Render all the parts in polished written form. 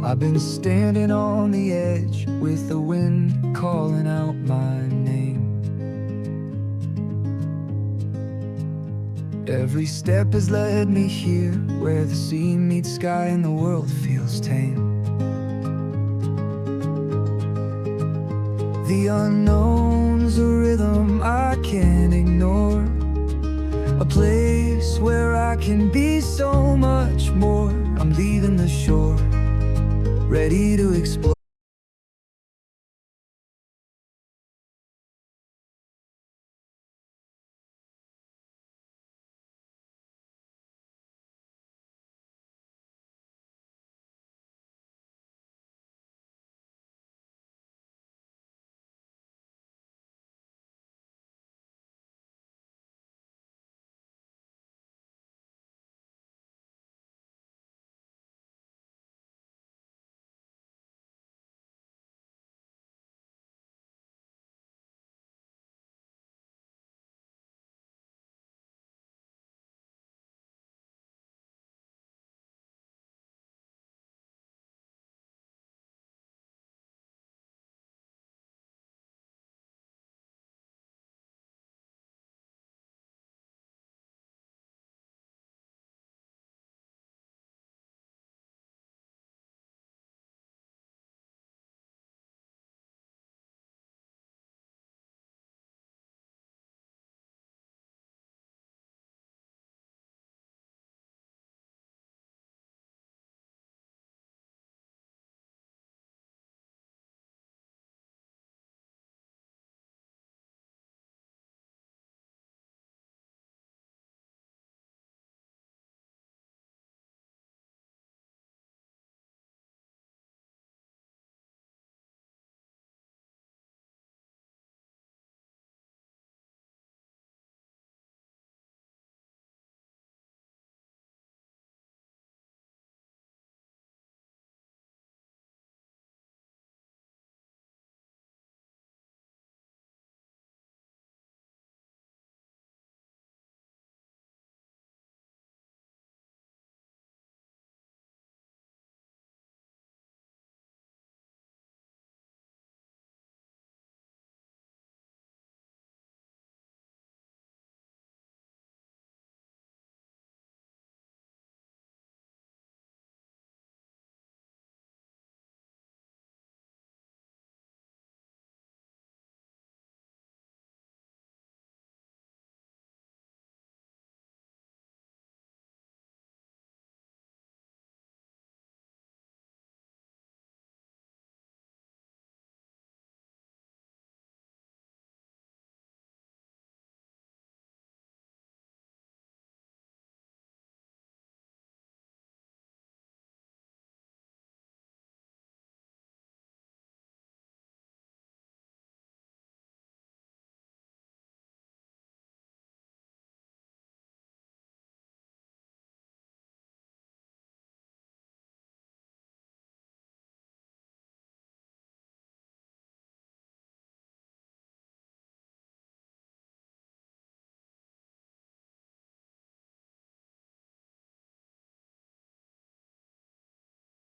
I've been standing on the edge with the wind calling out my name. Every step has led me here, where the sea meets sky and the world feels tame. The unknown's a rhythm I can't ignore, a place where I can be so much more. I'm leaving the shore, ready to explore.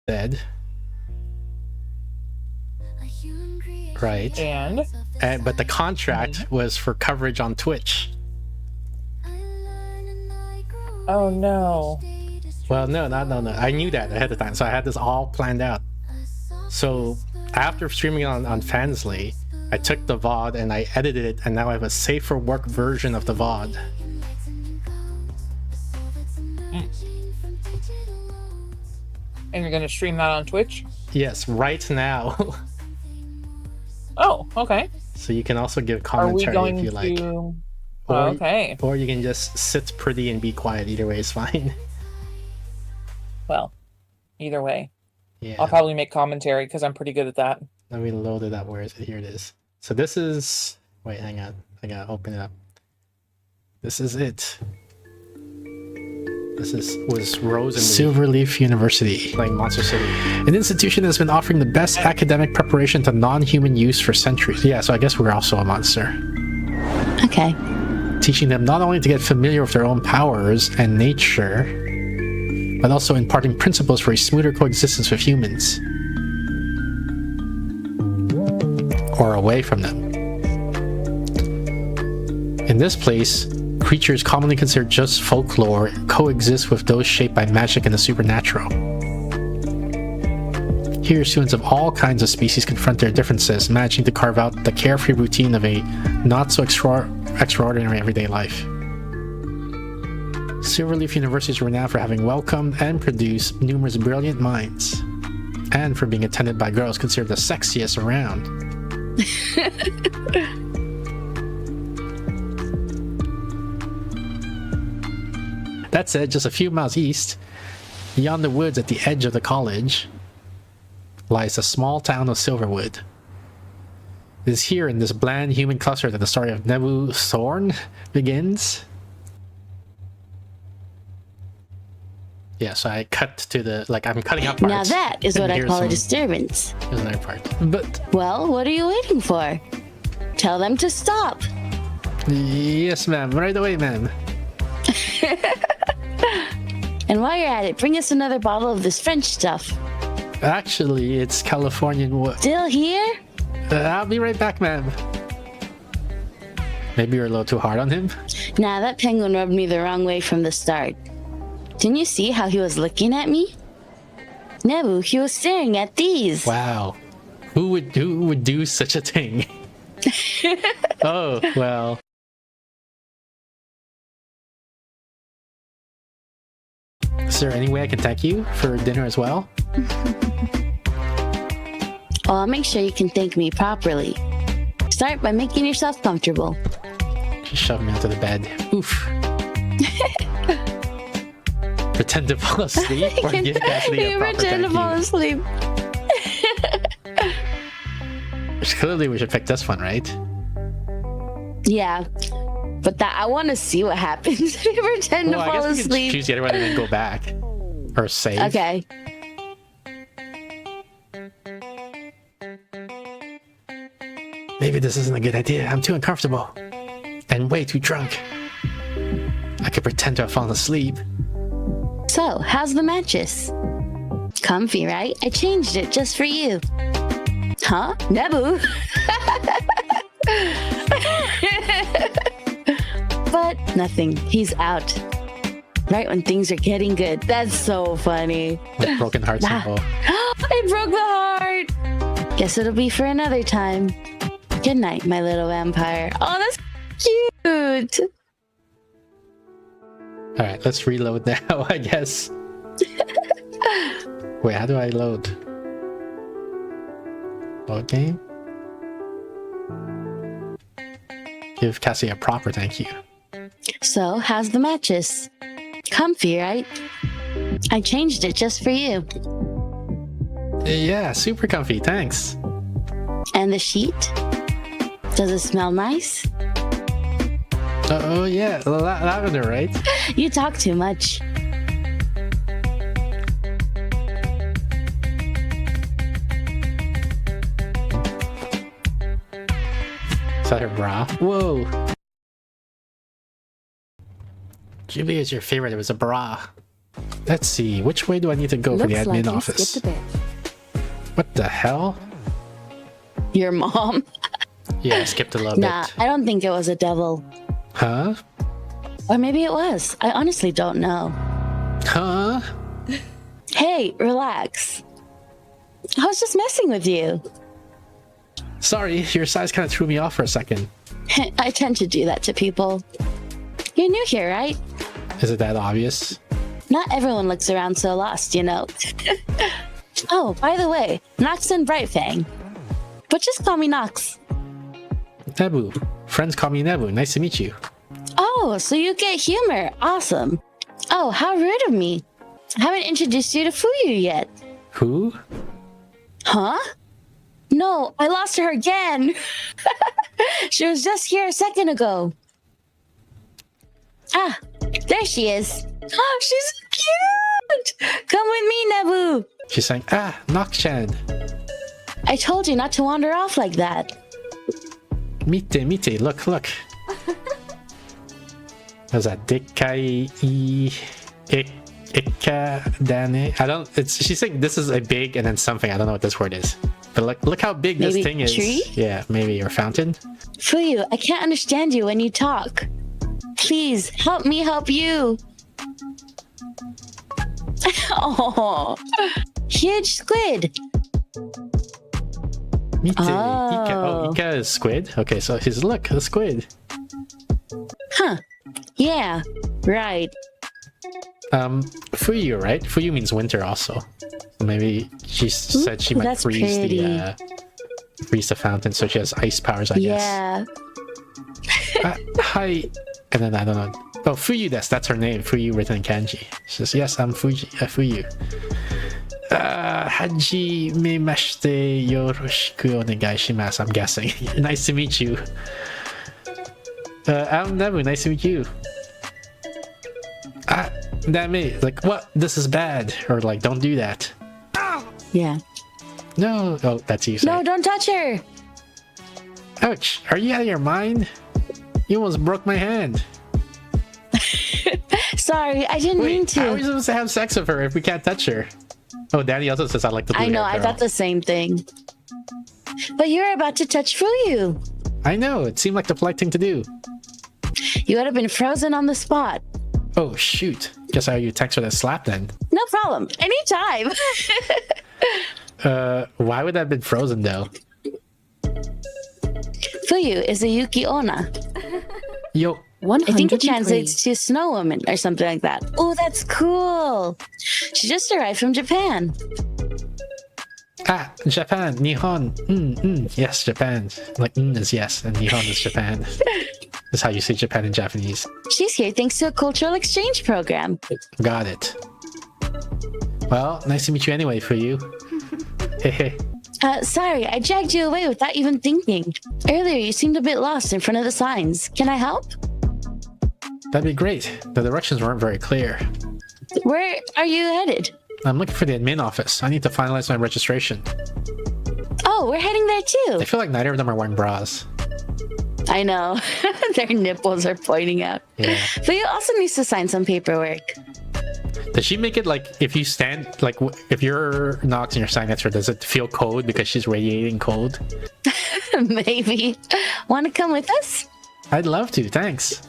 Dead. Right. And But the contract was for coverage on Twitch. oh no. Well, no. I knew that ahead of time, so I had this all planned out. So after streaming on Fansly, I took the VOD and I edited it, and now I have a safe for work version of the VOD. And you're gonna stream that on Twitch? Yes, right now. Oh, okay. So you can also give Are we commentary going if you like. to? Or, Okay. Or you can just sit pretty and be quiet. Either way is fine. Well, either way, Yeah. I'll probably make commentary because I'm pretty good at that. Let me load it up. Where is it? Here it is. So this is... Wait, hang on. I gotta open it up. This is it. This was Rose and Silverleaf University, playing Monster City, an institution that's been offering the best academic preparation to non-human use for centuries. Yeah, so I guess we're also a monster. Okay. Teaching them not only to get familiar with their own powers and nature, but also imparting principles for a smoother coexistence with humans. Or away from them. In this place, creatures commonly considered just folklore coexist with those shaped by magic and the supernatural. Here, students of all kinds of species confront their differences, managing to carve out the carefree routine of a not-so-extraordinary everyday life. Silverleaf University is renowned for having welcomed and produced numerous brilliant minds, and for being attended by girls considered the sexiest around. That said, just a few miles east, beyond the woods at the edge of the college, lies the small town of Silverwood. It is here in this bland human cluster that the story of Nebu Thorn begins. Yeah, so I cut to the, like, I'm cutting out parts. Now that is what I here's call a some- disturbance. Here's another part. But, Well, what are you waiting for? Tell them to stop. yes ma'am, right away ma'am. And while you're at it, bring us another bottle of this French stuff. Actually, it's Californian wood. Still here? I'll be right back ma'am. Maybe you're a little too hard on him? Nah, that penguin rubbed me the wrong way from the start. Didn't you see how he was looking at me? Nebu, he was staring at these. Wow. Who would do such a thing? Oh, well. Is there any way I can thank you for dinner as well? Oh, I'll make sure you can thank me properly. Start by making yourself comfortable. Just shove me onto the bed. Oof. Pretend to fall asleep or give Cassidy a You proper pretend to thank fall you. asleep. Clearly we should pick this one, right? Yeah, but that I want to see what happens if you pretend Well, to I fall guess we can asleep. choose the other one and then go back. Or save. Okay. Maybe this isn't a good idea. I'm too uncomfortable. And way too drunk. I could pretend to have fallen asleep. So, how's the mattress? Comfy, right? I changed it just for you. Huh? Nebu? But nothing. He's out. Right when things are getting good. That's so funny. With broken heart symbol. I broke the heart. Guess it'll be for another time. Good night, my little vampire. Oh, that's cute. Alright, let's reload now, I guess. Wait, how do I load? Load game? Give Cassie a proper thank you. So, how's the mattress? Comfy, right? I changed it just for you. Yeah, super comfy, thanks. And the sheet? Does it smell nice? Oh yeah, lavender, right? You talk too much. Is that her bra? Whoa! Ghibli is your favorite, it was a bra. Let's see, which way do I need to go for the admin office? What the hell? Your mom? Yeah, I skipped a little Nah, bit. I don't think it was a devil. Huh? Or maybe it was. I honestly don't know. Huh? Hey, relax. I was just messing with you. Sorry, your size kind of threw me off for a second. I tend to do that to people. You're new here, right? Is it that obvious? Not everyone looks around so lost, you know. Oh, by the way, Nox and Brightfang. But just call me Nox. Nebu. Friends call me Nebu. Nice to meet you. Oh, so you get humor. Awesome. Oh, how rude of me. I haven't introduced you to Fuyu yet. Who? Huh? No, I lost her again. She was just here a second ago. Ah, there she is. Oh, she's cute. Come with me, Nebu. She's saying, ah, Nox-chan. I told you not to wander off like that. Mite, look, look. There's that Dekkai Ikadane. I don't. It's she's saying this is a big and then something. I don't know what this word is. But look how big Maybe this thing is. tree? Yeah, maybe or fountain. Fuyu, I can't understand you when you talk. Please help me help you. Oh, huge squid. Mite. Oh. Ika. Oh, Ika is squid. Okay, so he's look the squid. Huh. Yeah, right. Fuyu, right? Fuyu means winter also. So maybe she said she might that's freeze pretty. freeze the fountain, so she has ice powers, I guess. Yeah. Hi, and then I don't know. Oh, Fuyu, that's her name. Fuyu written in kanji. She says, yes, I'm Fuyu. Hajime mashite yoroshiku onegai shimasu, I'm guessing. Nice to meet you. I'm Nebu, nice to meet you. Damn it, like, what? This is bad. Or like, don't do that. Yeah. No. Oh, that's you. No, Sorry. don't touch her. Ouch. Are you out of your mind? You almost broke my hand. Sorry, I didn't mean Wait, how are we to. supposed to have sex with her if we can't touch her? Oh, Danny also says I like the blue I know, hair I girl. thought the same thing. But you're about to touch Fuyu. I know, it seemed like the polite thing to do. You would have been frozen on the spot. Oh, shoot. Guess I owe you a text for that slap then. No problem. Anytime. Why would that have been frozen though? Fuyu is a Yuki Onna. Yo, I think it translates to snow woman or something like that. Oh, that's cool. She just arrived from Japan. Japan, Nihon. Yes, Japan. Like, is yes, and Nihon is Japan. That's how you say Japan in Japanese. She's here thanks to a cultural exchange program. Got it. Well, nice to meet you anyway, for you. Hey. Sorry, I dragged you away without even thinking. Earlier, you seemed a bit lost in front of the signs. Can I help? That'd be great. The directions weren't very clear. Where are you headed? I'm looking for the admin office. I need to finalize my registration. Oh, we're heading there I too. feel like neither of them are wearing bras. I know. Their nipples are pointing out. Yeah. But you also need to sign some paperwork. Does she make it like if you stand, like if you're Nox and you're standing next to her, does it feel cold because she's radiating cold? Maybe. Want to come with us? I'd love to, thanks.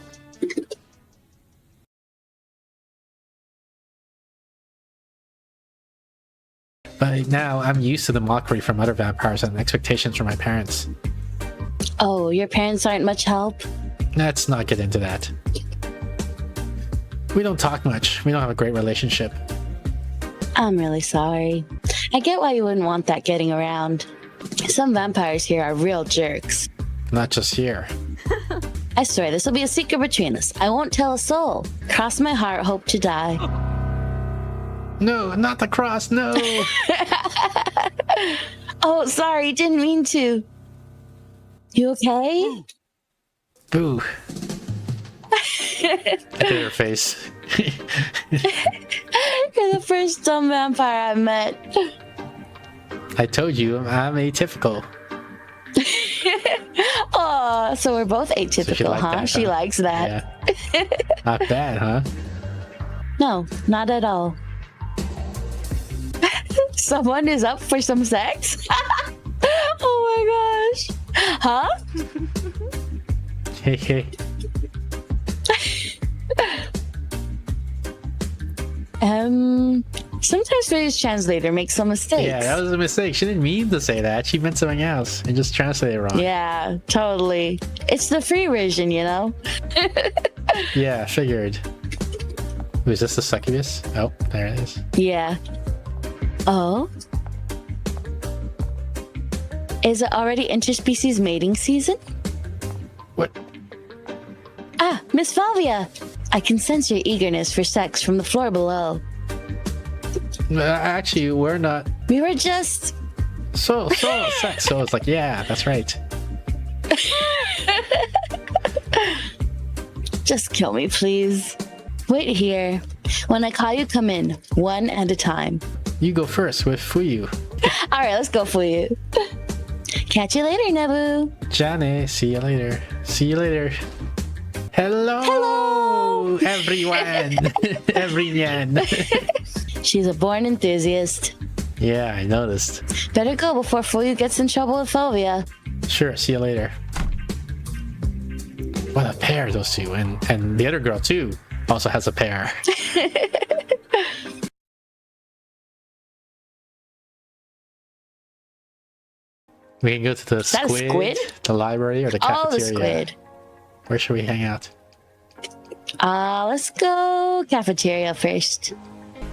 But now I'm used to the mockery from other vampires and expectations from my parents. Oh, your parents aren't much help? Let's not get into that. We don't talk much. We don't have a great relationship. I'm really sorry. I get why you wouldn't want that getting around. Some vampires here are real jerks. Not just here. I swear this will be a secret between us. I won't tell a soul. Cross my heart, hope to die. No, not the cross, no! Oh, sorry, didn't mean to. You okay? Boo. I hit her face. You're the first dumb vampire I've met. I told you, I'm atypical. Oh, so we're both atypical, liked huh? that, She huh? likes that. Yeah. Not bad, huh? No, not at all. Someone is up for some sex? Oh my gosh. Huh? Hey. Sometimes Ray's translator makes some mistakes. Yeah, that was a mistake. She didn't mean to say that. She meant something else and just translated it wrong. Yeah, totally. It's the free version, you know? Yeah, figured. Ooh, is this the succubus? Oh, there it is. Yeah. Oh? Is it already interspecies mating season? What? Ah, Miss Falvia! I can sense your eagerness for sex from the floor below. Actually, we're not. We were just... So, sex. So it's like, yeah, that's right. Just kill me, please. Wait here. When I call you, come in. One at a time. You go first with Fuyu. Alright, let's go for you. Catch you later, Nebu. Jane, see you later. See you later. Hello! Hello! Hello, everyone. Everyone. She's a born enthusiast. Yeah, I noticed. Better go before Fuyu gets in trouble with Fulvia. Sure, see you later. What a pair, those two. And the other girl, too, also has a pair. We can go to the that a squid? the library, or the cafeteria. Oh, the squid. Where should we hang out? Let's go cafeteria first.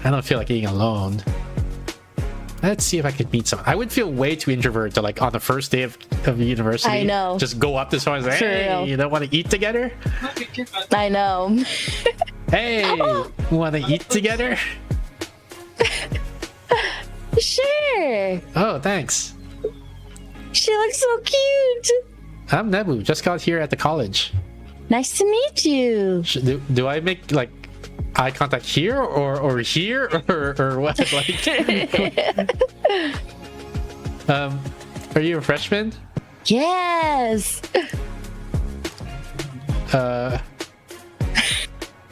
I don't feel like eating alone. Let's see if I could meet someone. I would feel way too introverted to, like, on the first day of university. I know. Just go up to someone and say, For hey, real. you don't want to eat together? I know. Hey, want to eat together? Sure. Oh, thanks. She looks so cute. I'm Nebu, just got here at the college. Nice to meet you. Do I make, like, eye contact here or here or what? Like, are you a freshman? Yes.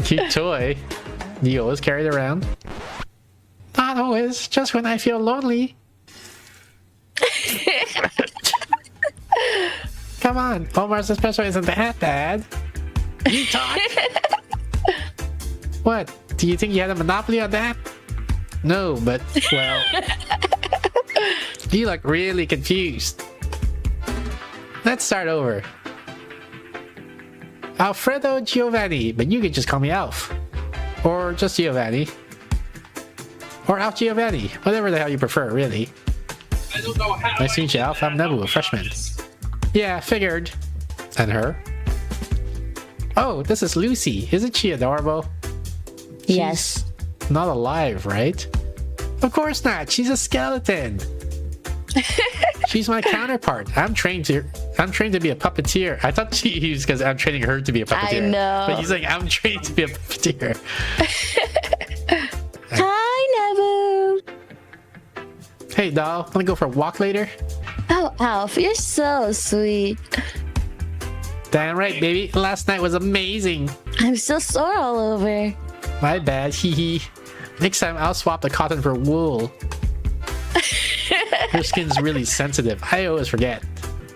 Cute toy. Do you always carry it around? Not always, just when I feel lonely. Come on, Omar's espresso isn't that bad. You talk. What? Do you think you had a monopoly on that? No, but, well... You look really confused. Let's start over. Alfredo Giovanni, but you can just call me Alf. Or just Giovanni. Or Alf Giovanni, whatever the hell you prefer, really. I don't know how. Nice to meet you, Alf. I'm Nebu, a freshman. Yeah, figured. And her? Oh, this is Lucy. Isn't she adorable? Yes. Not alive, right? Of course not. She's a skeleton. She's my counterpart. I'm trained to be a puppeteer. I thought he was because I'm training her to be a puppeteer. I know. But he's like, I'm trained to be a puppeteer. Hi, Nebu. Hey, doll. Wanna go for a walk later? Oh, Alf, you're so sweet. Damn right, baby. Last night was amazing. I'm still sore all over. My bad. Hee hee. Next time, I'll swap the cotton for wool. Her skin's really sensitive. I always forget.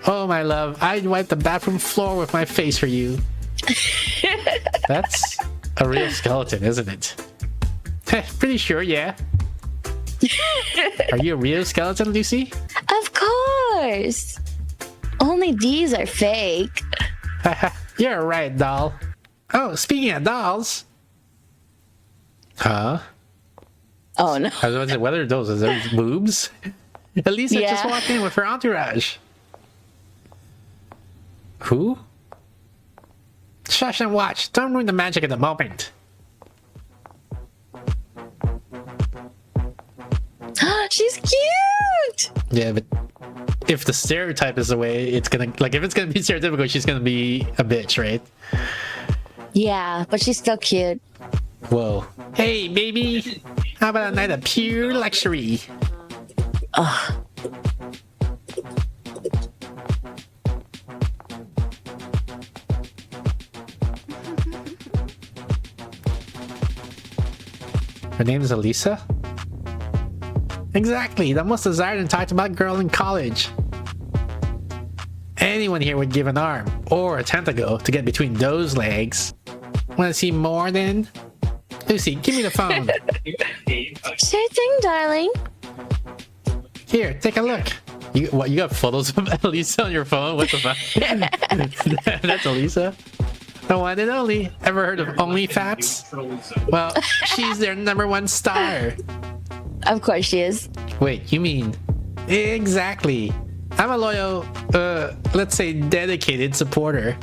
Oh, my love. I'd wipe the bathroom floor with my face for you. That's a real skeleton, isn't it? Heh, pretty sure, yeah. Are you a real skeleton, Lucy? Of course. Only these are fake. You're right, doll. Oh, speaking of dolls. Huh? Oh, no. I was about to say, what are those? Are those boobs? Elisa just Yeah. walked in with her entourage. Who? Shush and watch. Don't ruin the magic of the moment. She's cute. Yeah, but if the stereotype is the way it's gonna... Like, if it's gonna be stereotypical, she's gonna be a bitch, right? Yeah, but she's still cute. Whoa. Hey, baby! How about a night of pure luxury? Ugh. Her name is Elisa? Exactly, the most desired and talked about girl in college. Anyone here would give an arm, or a tentacle, to get between those legs. Wanna see more then? Lucy, give me the phone. Sure thing, darling. Here, take a look. You got photos of Elisa on your phone? What the fuck? That's Elisa? The one and only. Ever heard of OnlyFats? Well, she's their #1 star. Of course she is. Wait, you mean... Exactly. I'm a loyal, let's say dedicated supporter.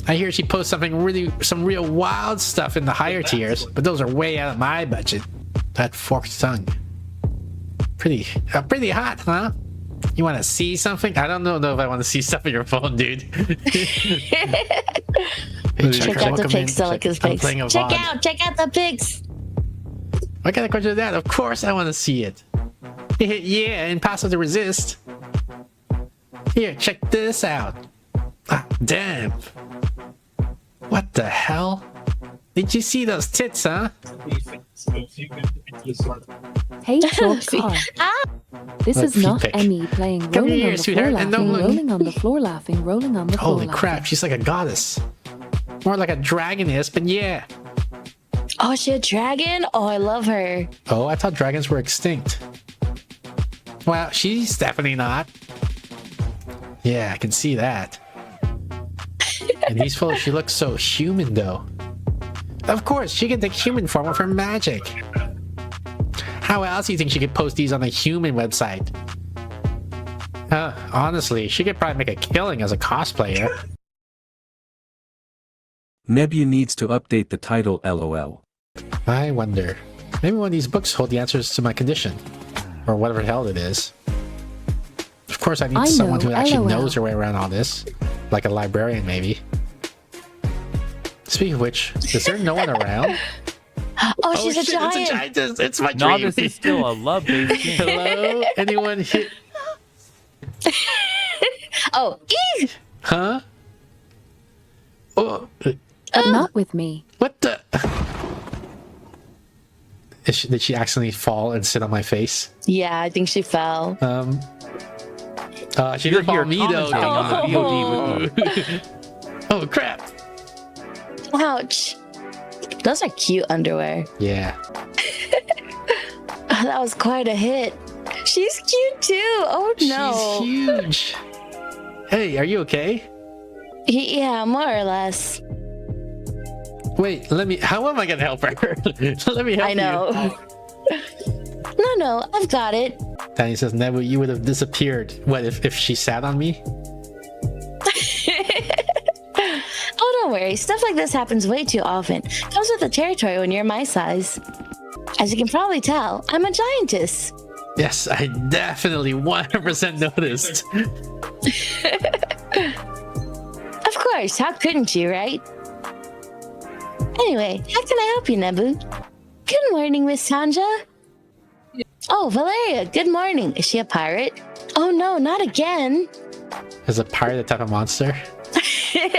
I hear she posts some real wild stuff in the higher tiers, but those are way out of my budget. That forked tongue. Pretty hot, huh? You want to see something? I don't know if I want to see stuff on your phone, dude. Check out the pics, Delica's pics. Check out the pics. What kind of question is that? Of course I want to see it. Yeah, impossible to resist. Here, check this out. Ah, damn. What the hell? Did you see those tits, huh? Hey, short car. This Look, is feet not pic. Emmy playing Come rolling here, on the floor sweetheart, and don't laughing, look. rolling on the floor laughing, rolling on the floor Holy laughing. crap, she's like a goddess. More like a dragoness, but yeah. Oh, is she a dragon? Oh, I love her. Oh, I thought dragons were extinct. Well, she's definitely not. Yeah, I can see that. In these photos, she looks so human, though. Of course, she can take human form with her magic. How else do you think she could post these on a human website? Honestly, she could probably make a killing as a cosplayer. Nebula needs to update the title LOL. I wonder. Maybe one of these books hold the answers to my condition. Or whatever the hell it is. Of course, I need I someone know, who actually LOL. knows their way around all this. Like a librarian, maybe. Speaking of which, is there no one around? Oh, she's a shit, giant. it's a giantess! It's my dream! Novice is still a love-based game. Hello? Anyone here? Oh, eee! Huh? Oh, But not with me. what the? Did she accidentally fall and sit on my face? Yeah, I think she fell. She You're didn't fall here on me though. commentating on the VOD with me. Oh crap! Ouch. Those are cute underwear. Yeah. Oh, that was quite a hit. She's cute too. Oh no. She's huge. Hey, are you okay? Yeah, more or less. Wait, let me. How am I gonna help her? Let me help I know. No, I've got it. Danny says, "Never, you would have disappeared. What if she sat on me?" Oh, don't worry. Stuff like this happens way too often. Comes with the territory when you're my size. As you can probably tell, I'm a giantess. Yes, I definitely 100% noticed. Of course, how couldn't you, right? Anyway, how can I help you, Nebu? Good morning, Miss Tanja. Oh, Valeria, good morning. Is she a pirate? Oh no, not again. Is a pirate a type of monster?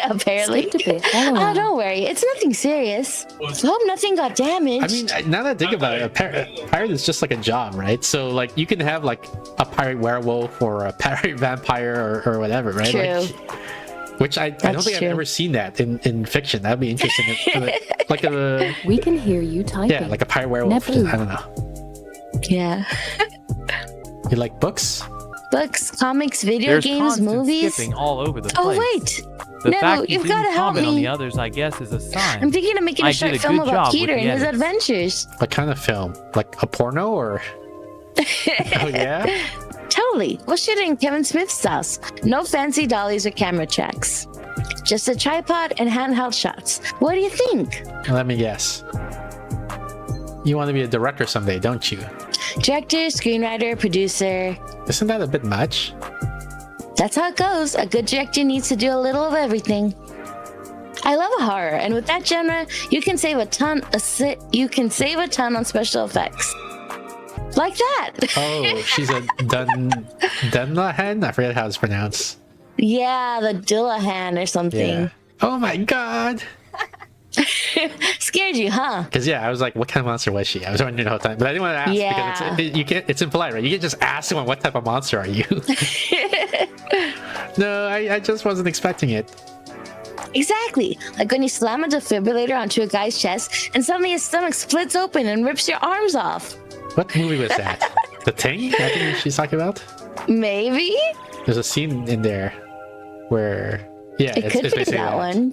Apparently. Skipped a bit. Oh, LOL. don't worry. It's nothing serious. Hope nothing got damaged. I mean, now that I think about it, a pirate is just like a job, right? So, like, you can have like a pirate werewolf or a pirate vampire or whatever, right? True. Which I don't think I've true. ever seen that in fiction. That'd be interesting. like a We can hear you typing. yeah, like a pirate werewolf. Nebu. I don't know. Yeah. You like books? Books, comics, video There's games, constant movies. skipping all over the Oh, place. wait. The Nebu, fact you you've gotta didn't help comment on me. the others, I guess, is a sign. I'm thinking of making I a did short a film good about job with Peter the and his edits. adventures. What kind of film? Like a porno or? Oh yeah. Totally. We'll shoot it in Kevin Smith styles. No fancy dollies or camera tracks. Just a tripod and handheld shots. What do you think? Let me guess. You want to be a director someday, don't you? Director, screenwriter, producer. Isn't that a bit much? That's how it goes. A good director needs to do a little of everything. I love horror, and with that genre, you can save a ton. On special effects, like that. Oh, she's a Dunlahan? I forget how it's pronounced. Yeah, the Dillahan or something. Yeah. Oh my god. Scared you, huh? Because yeah, I was like, what kind of monster was she? I was wondering the whole time, but I didn't want to ask Yeah. because you can't. It's impolite, right? You can just ask someone, what type of monster are you? No, I just wasn't expecting it. Exactly. Like when you slam a defibrillator onto a guy's chest and suddenly his stomach splits open and rips your arms off. What movie was that? The Thing? I think she's talking about. Maybe? There's a scene in there where yeah, It could it's be basically that one.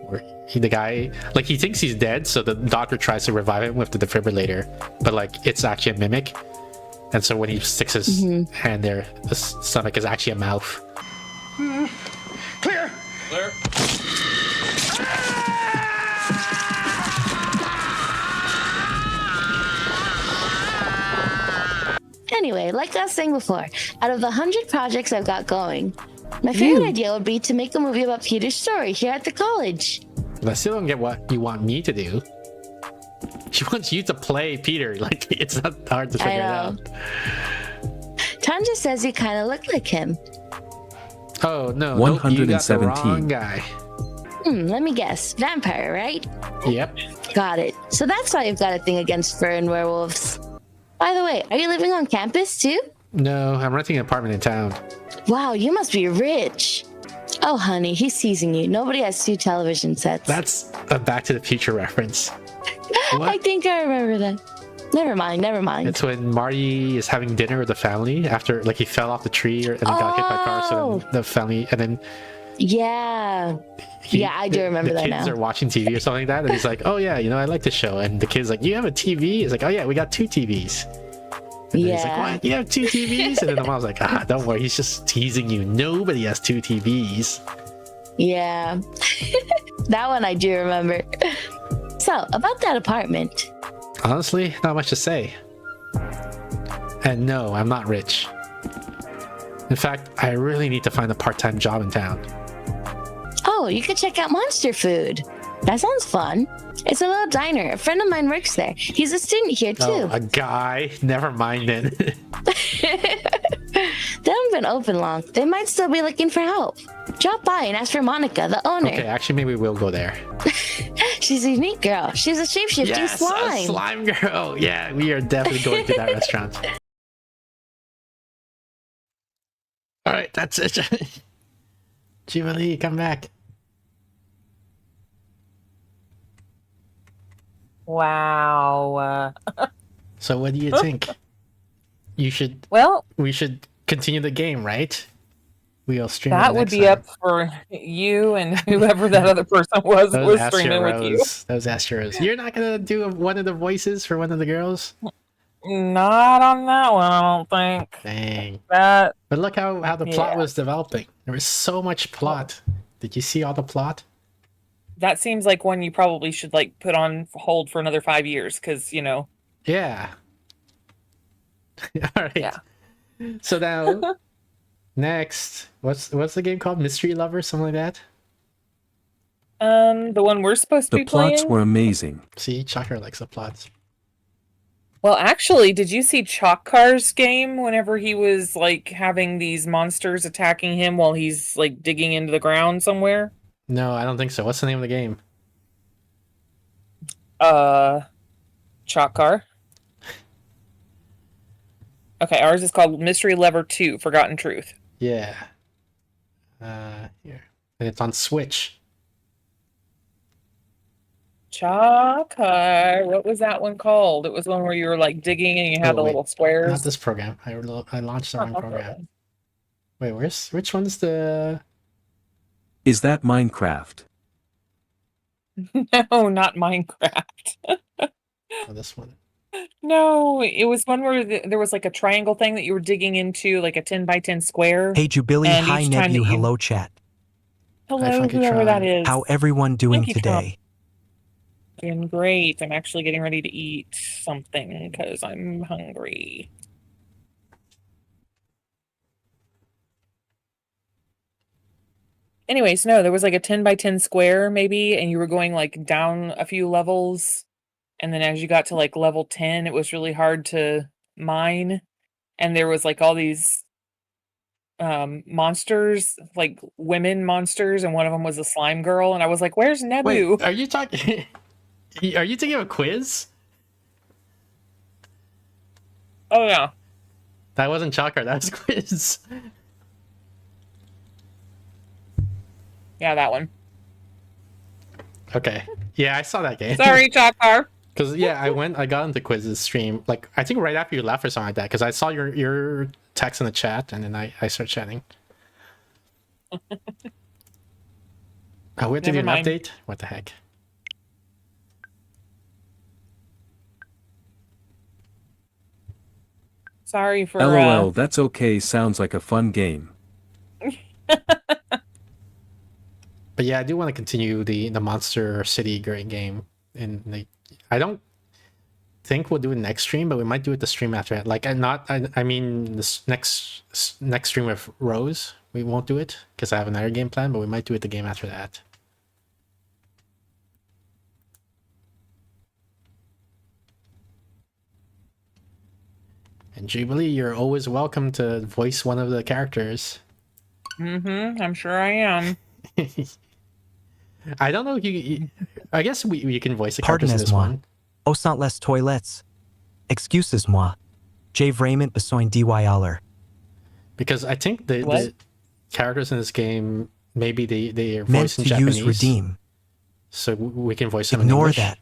Where the guy, like, he thinks he's dead, so the doctor tries to revive him with the defibrillator, but like it's actually a mimic, and so when he sticks his hand there, the stomach is actually a mouth. Clear. Anyway, like I was saying before, out of the 100 projects I've got going, my favorite idea would be to make a movie about Peter's story here at the college. But I still don't get what you want me to do. She wants you to play Peter. Like, it's not hard to figure it out. Tanja says you kind of look like him. Oh no, nope, you got the 117. wrong guy. Let me guess. Vampire, right? Yep. Got it. So that's why you've got a thing against fur and werewolves. By the way, are you living on campus too? No, I'm renting an apartment in town. Wow, you must be rich. Oh, honey, he's teasing you. Nobody has 2 television sets. That's a Back to the Future reference. I What? think I remember that. Never mind, never mind. It's when Marty is having dinner with the family after, like, he fell off the tree and he got hit by a car. So then the family, and then Yeah. Yeah, I do remember that the now. kids are watching TV or something like that, and he's like, "Oh yeah, you know, I like the show." And the kid's like, "You have a TV?" He's like, "Oh yeah, we got 2 TVs." And then he's like, Yeah. "What? You have 2 TVs?" And then the mom's like, "Ah, don't worry, he's just teasing you. Nobody has 2 TVs." Yeah. That one I do remember. So, about that apartment. Honestly, not much to say. And no, I'm not rich. In fact, I really need to find a part-time job in town. Oh, you could check out Monster Food. That sounds fun. It's a little diner. A friend of mine works there. He's a student here too. Oh, a guy? Never mind then. They haven't been open long. They might still be looking for help. Drop by and ask for Monica, the owner. Okay, actually, maybe we'll go there. She's a unique girl. She's a shape-shifting Yes, slime. a slime girl. Yeah, we are definitely going to that restaurant. All right, that's it. Jubilee, come back. Wow. So, what do you think? We should continue the game, right? We'll stream it That would next be time. up for you and whoever that other person was that was streaming with you. Those Astros. You're not gonna do one of the voices for one of the girls? Not on that one, I don't think. Dang. That But look how the plot Yeah. was developing. There was so much plot. Did you see all the plot? that seems like one you probably should like put on hold for another 5 years because Yeah. All right. Yeah. So now, next, what's the game called? Mystery Lover, something like that. the one we're supposed to The be plots playing. were amazing. See, Chakra likes the plots. Well, actually, did you see Chalk Car's game whenever he was like having these monsters attacking him while he's like digging into the ground somewhere? No, I don't think so. What's the name of the game? Chalk Car. Okay, ours is called Mystery Lover 2, Forgotten Truth. Yeah. Here. And it's on Switch. Chalk Car. What was that one called? It was one where you were like digging and you had Oh, the wait. little squares. Not this program. I launched the wrong program. Wait, which one's the... Is that Minecraft? No, not Minecraft. Oh, this one. No, it was one where there was like a triangle thing that you were digging into, like a 10 by 10 square. Hey Jubilee, And hi each time Nebu, that you- hello chat. Hello, Funky whoever that Tron. is. How everyone doing Thank you, Tom. today? Doing great. I'm actually getting ready to eat something because I'm hungry. Anyways, no, there was like a 10 by 10 square maybe, and you were going like down a few levels. And then as you got to like level 10, it was really hard to mine. And there was like all these monsters, like women monsters, and one of them was a slime girl. And I was like, where's Nebu? Wait, are you talking... Are you taking a quiz? Oh, yeah. That wasn't Chakra, that was quiz. Yeah, that one. Okay. Yeah, I saw that game. Sorry, Chakar. Because yeah, I got into Quiz's stream, like I think right after you left or something like that. Because I saw your text in the chat, and then I started chatting. Oh, we have to do Never an mind. update. What the heck? Sorry for LOL, that's okay, sounds like a fun game. But yeah, I do want to continue the Monster City Great game, and I don't think we'll do it next stream, but we might do it the stream after that. Like, I mean, this next stream with Rose, we won't do it because I have another game plan, but we might do it the game after that. And Jubilee, you're always welcome to voice one of the characters. I'm sure I am. I don't know if I guess you can voice the characters in this Pardonnez-moi. one. Au sont les toilettes. Excuses-moi. J'ai vraiment besoin d'y aller. Because I think the What? characters in this game, maybe they are Meant voiced in to Japanese. use redeem. So we can voice them in Ignore English. that.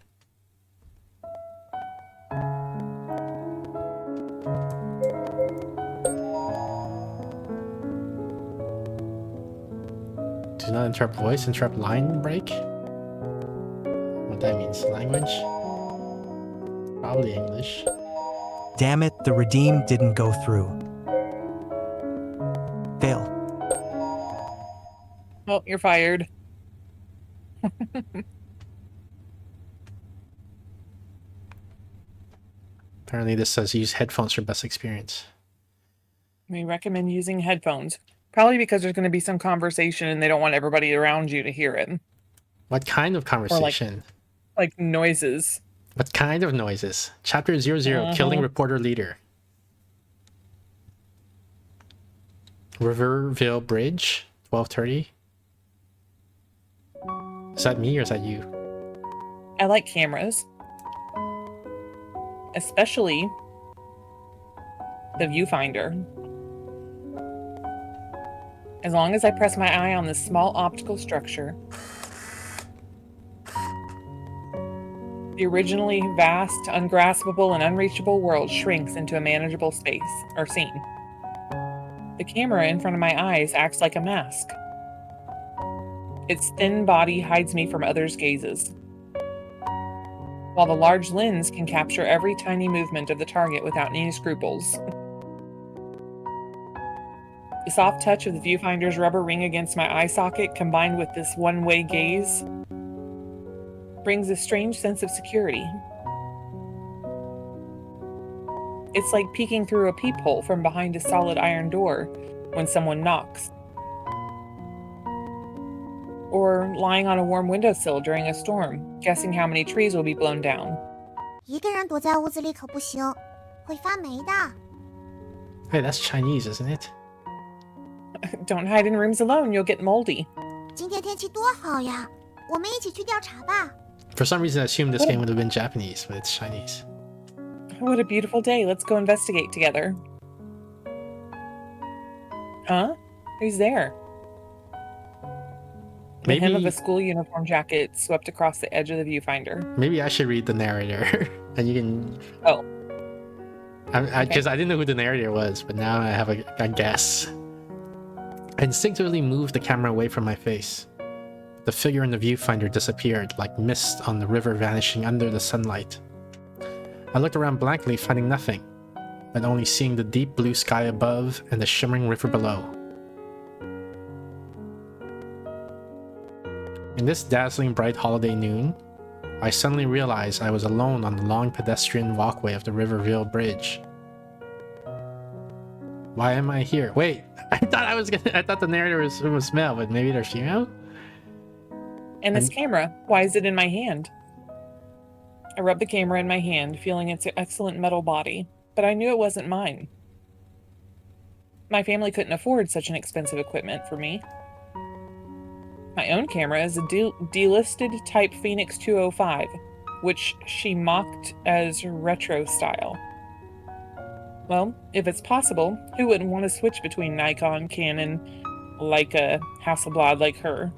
Do not interrupt voice, interrupt line break. What that means? Language? Probably English. Damn it, the redeem didn't go through. Fail. Oh, you're fired. Apparently this says use headphones for best experience. We recommend using headphones. Probably because there's going to be some conversation and they don't want everybody around you to hear it. What kind of conversation? Like noises. What kind of noises? Chapter 00, Killing Reporter Leader. Riverville Bridge, 12:30. Is that me or is that you? I like cameras. Especially the viewfinder. As long as I press my eye on this small optical structure, the originally vast, ungraspable, and unreachable world shrinks into a manageable space or scene. The camera in front of my eyes acts like a mask. Its thin body hides me from others' gazes, while the large lens can capture every tiny movement of the target without any scruples. The soft touch of the viewfinder's rubber ring against my eye socket, combined with this one-way gaze, brings a strange sense of security. It's like peeking through a peephole from behind a solid iron door when someone knocks. Or lying on a warm windowsill during a storm, guessing how many trees will be blown down. 一个人躲在屋子里可不行，会发霉的。 Hey, that's Chinese, isn't it? Don't hide in rooms alone, you'll get moldy. 今天天气多好呀，我们一起去调查吧。 For some reason, I assumed this game would have been Japanese, but it's Chinese. What a beautiful day, let's go investigate together. Huh? Who's there? The hem of Maybe, a school uniform jacket swept across the edge of the viewfinder. maybe I should read the narrator, and you can. Oh. Because I didn't know who the narrator was, but now I have a guess. I instinctively moved the camera away from my face. The figure in the viewfinder disappeared, like mist on the river vanishing under the sunlight. I looked around blankly, finding nothing, but only seeing the deep blue sky above and the shimmering river below. In this dazzling bright holiday noon, I suddenly realized I was alone on the long pedestrian walkway of the Riverville Bridge. Why am I here? Wait, I thought the narrator was male, but maybe they're female? And this camera, why is it in my hand? I rubbed the camera in my hand, feeling its excellent metal body, but I knew it wasn't mine. My family couldn't afford such an expensive equipment for me. My own camera is a delisted Type Phoenix 205, which she mocked as retro style. Well, if it's possible, who wouldn't want to switch between Nikon, Canon, Leica, Hasselblad like her?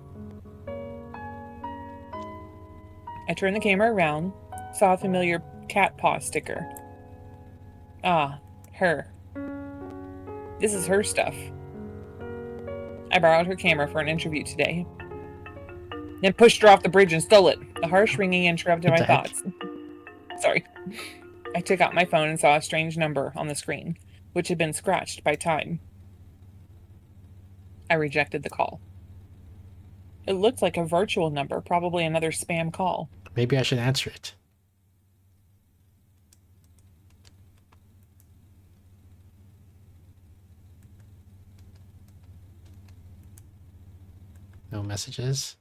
I turned the camera around, saw a familiar cat paw sticker. Ah, her. This is her stuff. I borrowed her camera for an interview today, then pushed her off the bridge and stole it. The harsh ringing interrupted my thoughts. Sorry. I took out my phone and saw a strange number on the screen, which had been scratched by time. I rejected the call. It looked like a virtual number, probably another spam call. Maybe I should answer it. No messages.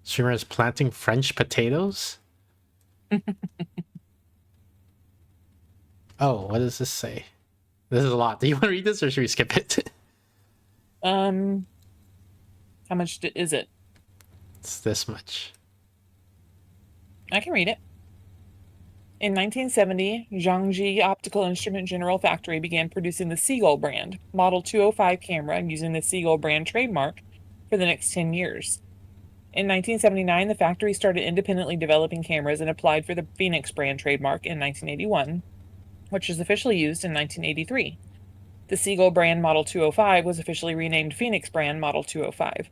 Streamer is planting French potatoes? Oh, what does this say? This is a lot. Do you want to read this or should we skip it? How much is it? It's this much. I can read it. In 1970, Zhangji Optical Instrument General Factory began producing the Seagull brand, Model 205 camera, using the Seagull brand trademark for the next 10 years. In 1979, the factory started independently developing cameras and applied for the Phoenix brand trademark in 1981, which was officially used in 1983. The Seagull brand Model 205 was officially renamed Phoenix brand Model 205.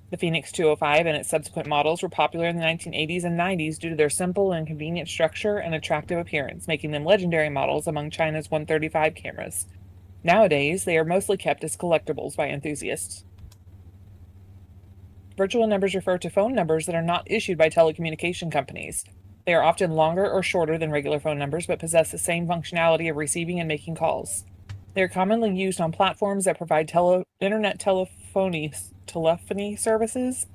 The Phoenix 205 and its subsequent models were popular in the 1980s and 90s due to their simple and convenient structure and attractive appearance, making them legendary models among China's 135 cameras. Nowadays, they are mostly kept as collectibles by enthusiasts. Virtual numbers refer to phone numbers that are not issued by telecommunication companies. They are often longer or shorter than regular phone numbers, but possess the same functionality of receiving and making calls. They are commonly used on platforms that provide internet telephony services.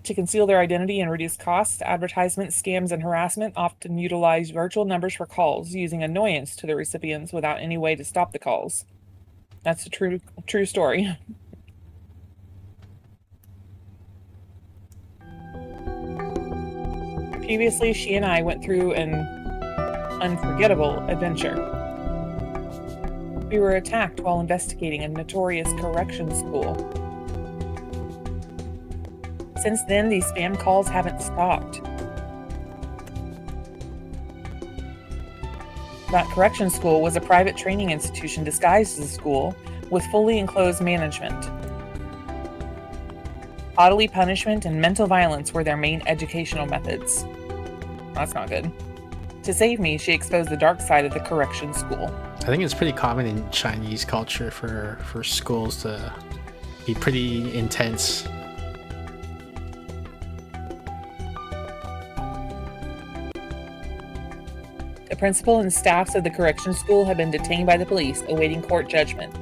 To conceal their identity and reduce costs, advertisements, scams, and harassment often utilize virtual numbers for calls, using annoyance to the recipients without any way to stop the calls. That's a true story. Previously, she and I went through an unforgettable adventure. We were attacked while investigating a notorious correction school. Since then, these spam calls haven't stopped. That correction school was a private training institution disguised as a school with fully enclosed management. Bodily punishment and mental violence were their main educational methods. That's not good. To save me, she exposed the dark side of the correction school. I think it's pretty common in Chinese culture for schools to be pretty intense. The principal and staffs of the correction school have been detained by the police, awaiting court judgment.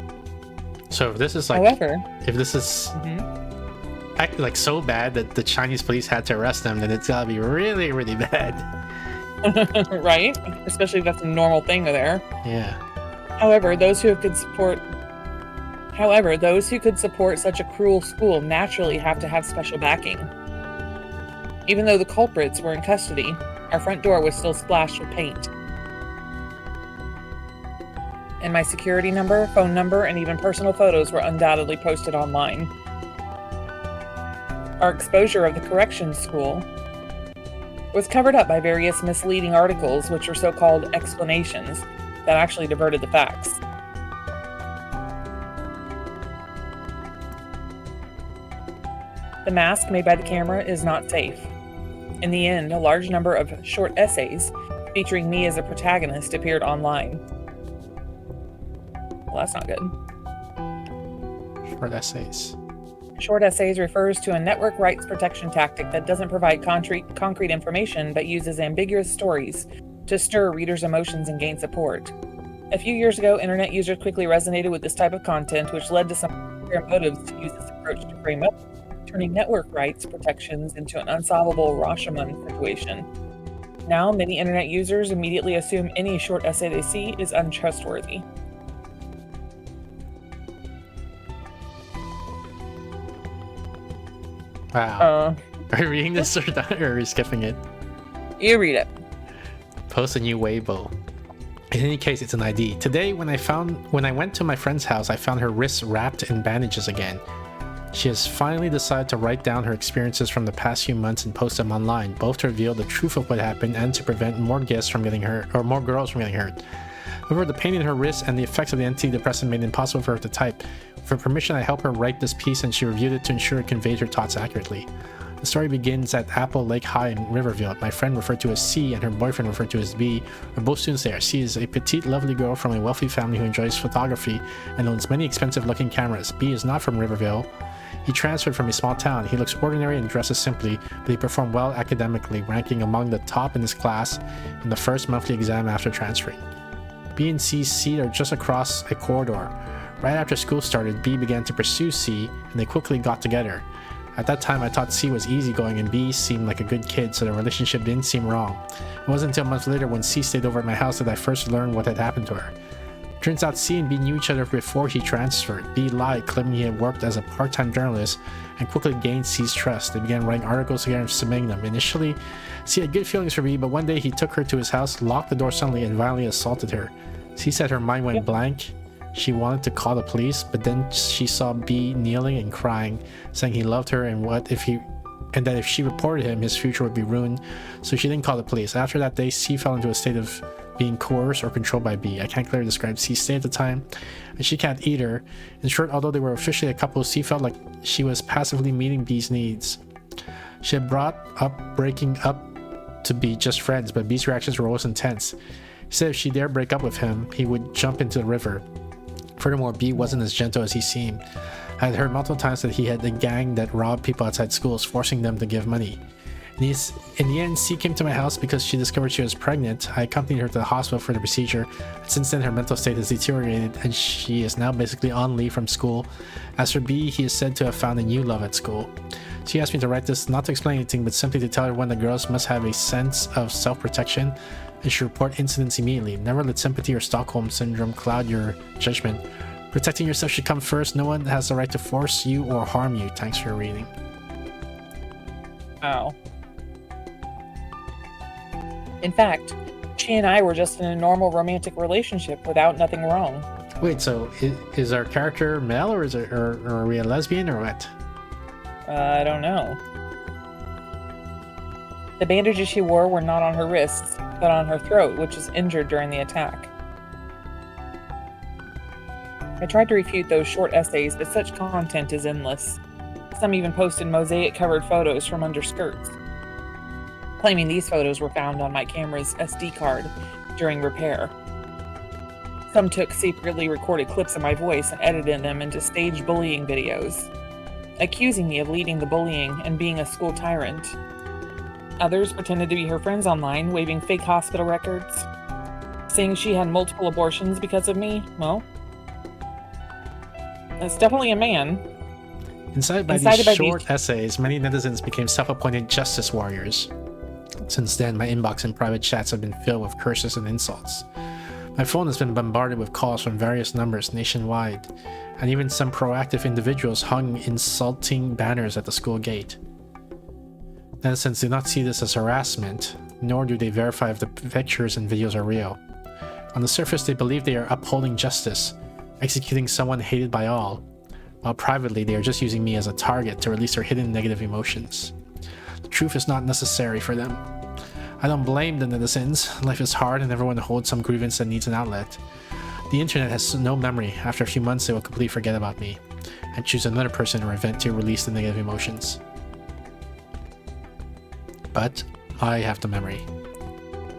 So if this is like, However, if this is acting like so bad that the Chinese police had to arrest them, then it's gotta be really, really bad. right? Especially if that's a normal thing there. Yeah. However, those who could support such a cruel school naturally have to have special backing. Even though the culprits were in custody, our front door was still splashed with paint. And my security number, phone number, and even personal photos were undoubtedly posted online. Our exposure of the correction school was covered up by various misleading articles, which were so-called explanations that actually diverted the facts. The mask made by the camera is not safe. In the end, a large number of short essays featuring me as a protagonist appeared online. Well, that's not good. Short essays. Short essays refers to a network rights protection tactic that doesn't provide concrete information but uses ambiguous stories to stir readers' emotions and gain support. A few years ago, internet users quickly resonated with this type of content, which led to some motives to use this approach to frame up, turning network rights protections into an unsolvable Rashomon situation. Now, many internet users immediately assume any short essay they see is untrustworthy. Wow. Are you reading this or are you skipping it? You read it. Post a new Weibo. In any case, it's an ID. Today, when I went to my friend's house, I found her wrists wrapped in bandages again. She has finally decided to write down her experiences from the past few months and post them online, both to reveal the truth of what happened and to prevent more guests from getting hurt, or more girls from getting hurt. However, the pain in her wrists and the effects of the antidepressant made it impossible for her to type. For permission, I helped her write this piece and she reviewed it to ensure it conveyed her thoughts accurately. The story begins at Apple Lake High in Riverville. My friend, referred to as C, and her boyfriend, referred to as B, are both students there. C is a petite, lovely girl from a wealthy family who enjoys photography and owns many expensive-looking cameras. B is not from Riverville. He transferred from a small town. He looks ordinary and dresses simply, but he performed well academically, ranking among the top in his class in the first monthly exam after transferring. B and C's seat are just across a corridor. Right after school started, B began to pursue C, and they quickly got together. At that time, I thought C was easygoing and B seemed like a good kid, so the relationship didn't seem wrong. It wasn't until a month later when C stayed over at my house that I first learned what had happened to her. Turns out C and B knew each other before he transferred. B lied, claiming he had worked as a part-time journalist and quickly gained C's trust. They began writing articles together and submitting them. Initially, C had good feelings for B, but one day he took her to his house, locked the door suddenly, and violently assaulted her. C said her mind went blank. She wanted to call the police, but then she saw B kneeling and crying, saying he loved her and that if she reported him, his future would be ruined, so she didn't call the police. After that day, C fell into a state of being coerced or controlled by B. I can't clearly describe C's state at the time, and she can't either. In short, although they were officially a couple, C felt like she was passively meeting B's needs. She had brought up breaking up to be just friends, but B's reactions were always intense. He said if she dared break up with him, he would jump into the river. Furthermore, B wasn't as gentle as he seemed. I had heard multiple times that he had a gang that robbed people outside schools, forcing them to give money. In the end, C came to my house because she discovered she was pregnant. I accompanied her to the hospital for the procedure. Since then, her mental state has deteriorated, and she is now basically on leave from school. As for B, he is said to have found a new love at school. She asked me to write this not to explain anything, but simply to tell everyone that girls must have a sense of self-protection and should report incidents immediately. Never let sympathy or Stockholm Syndrome cloud your judgment. Protecting yourself should come first. No one has the right to force you or harm you. Thanks for reading. Wow. In fact, she and I were just in a normal romantic relationship without nothing wrong. Wait, so is our character male or are we a lesbian or what? I don't know. The bandages she wore were not on her wrists, but on her throat, which was injured during the attack. I tried to refute those short essays, but such content is endless. Some even posted mosaic-covered photos from under skirts, claiming these photos were found on my camera's SD card during repair. Some took secretly recorded clips of my voice and edited them into staged bullying videos, accusing me of leading the bullying and being a school tyrant. Others pretended to be her friends online, waving fake hospital records, saying she had multiple abortions because of me. Well, that's definitely a man. Incited by these short essays, many netizens became self-appointed justice warriors. Since then, my inbox and private chats have been filled with curses and insults. My phone has been bombarded with calls from various numbers nationwide, and even some proactive individuals hung insulting banners at the school gate. Netizens do not see this as harassment, nor do they verify if the pictures and videos are real. On the surface, they believe they are upholding justice, executing someone hated by all, while privately they are just using me as a target to release their hidden negative emotions. The truth is not necessary for them. I don't blame the netizens. Life is hard and everyone holds some grievance that needs an outlet. The internet has no memory. After a few months, they will completely forget about me and choose another person or event to release the negative emotions. But I have the memory.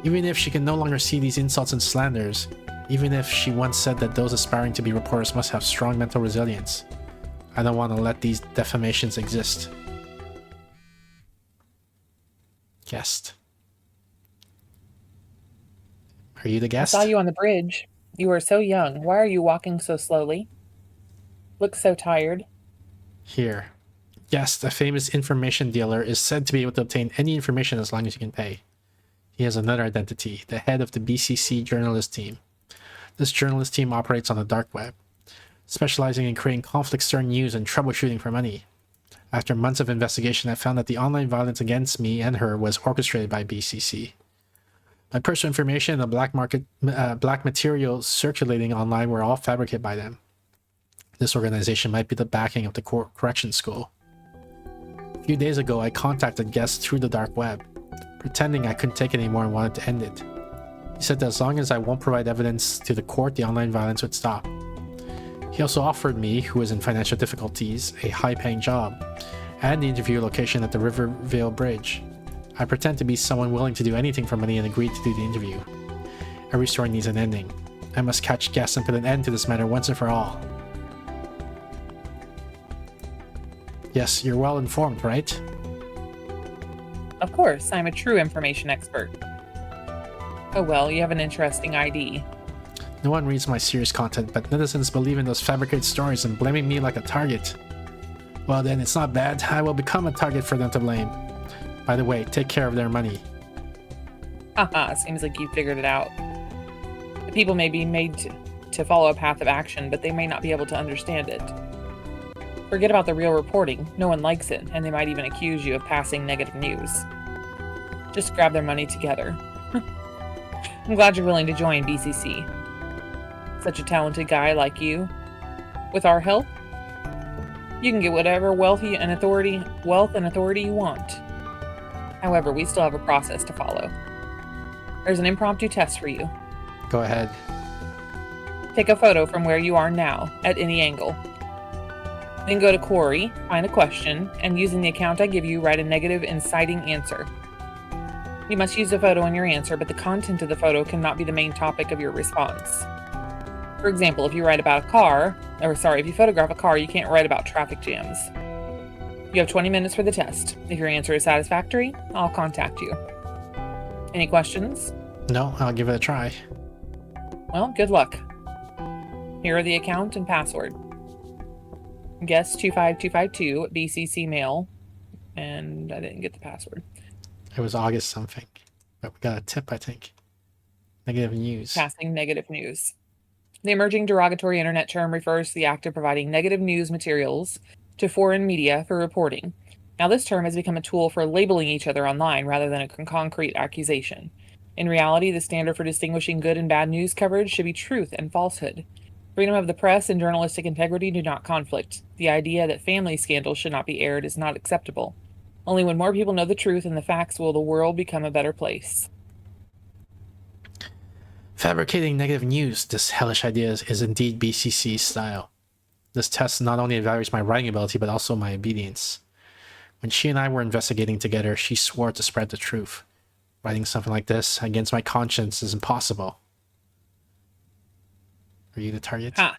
Even if she can no longer see these insults and slanders, even if she once said that those aspiring to be reporters must have strong mental resilience, I don't want to let these defamations exist. Guest. Are you the guest? I saw you on the bridge. You are so young. Why are you walking so slowly? Look so tired. Here. Guest, a famous information dealer, is said to be able to obtain any information as long as you can pay. He has another identity, the head of the BCC journalist team. This journalist team operates on the dark web, specializing in creating conflict-stirring news and troubleshooting for money. After months of investigation, I found that the online violence against me and her was orchestrated by BCC. My personal information and the black material circulating online were all fabricated by them. This organization might be the backing of the correction school. A few days ago, I contacted Guest through the dark web, pretending I couldn't take it anymore and wanted to end it. He said that as long as I won't provide evidence to the court, the online violence would stop. He also offered me, who is in financial difficulties, a high-paying job, and the interview location at the Rivervale Bridge. I pretend to be someone willing to do anything for money and agreed to do the interview. Every story needs an ending. I must catch Guest and put an end to this matter once and for all. Yes, you're well informed, right? Of course, I'm a true information expert. Oh well, you have an interesting ID. No one reads my serious content, but netizens believe in those fabricated stories and blaming me like a target. Well then, it's not bad. I will become a target for them to blame. By the way, take care of their money. Haha, seems like you figured it out. The people may be made to follow a path of action, but they may not be able to understand it. Forget about the real reporting. No one likes it, and they might even accuse you of passing negative news. Just grab their money together. I'm glad you're willing to join BCC. Such a talented guy like you. With our help, you can get whatever wealth and authority you want. However, we still have a process to follow. There's an impromptu test for you. Go ahead. Take a photo from where you are now, at any angle. Then go to Quarry, find a question, and using the account I give you, write a negative inciting answer. You must use the photo in your answer, but the content of the photo cannot be the main topic of your response. For example, if you photograph a car, you can't write about traffic jams. You have 20 minutes for the test. If your answer is satisfactory, I'll contact you. Any questions? No, I'll give it a try. Well, good luck. Here are the account and password. Guest 25252 BCC mail, and I didn't get the password. It was August something, but we got a tip, I think. Negative news. Passing negative news. The emerging derogatory internet term refers to the act of providing negative news materials to foreign media for reporting. Now, this term has become a tool for labeling each other online rather than a concrete accusation. In reality, the standard for distinguishing good and bad news coverage should be truth and falsehood. Freedom of the press and journalistic integrity do not conflict. The idea that family scandals should not be aired is not acceptable. Only when more people know the truth and the facts will the world become a better place. Fabricating negative news, this hellish idea is indeed BCC style. This test not only evaluates my writing ability, but also my obedience. When she and I were investigating together, she swore to spread the truth. Writing something like this against my conscience is impossible. Are you the target? Ha!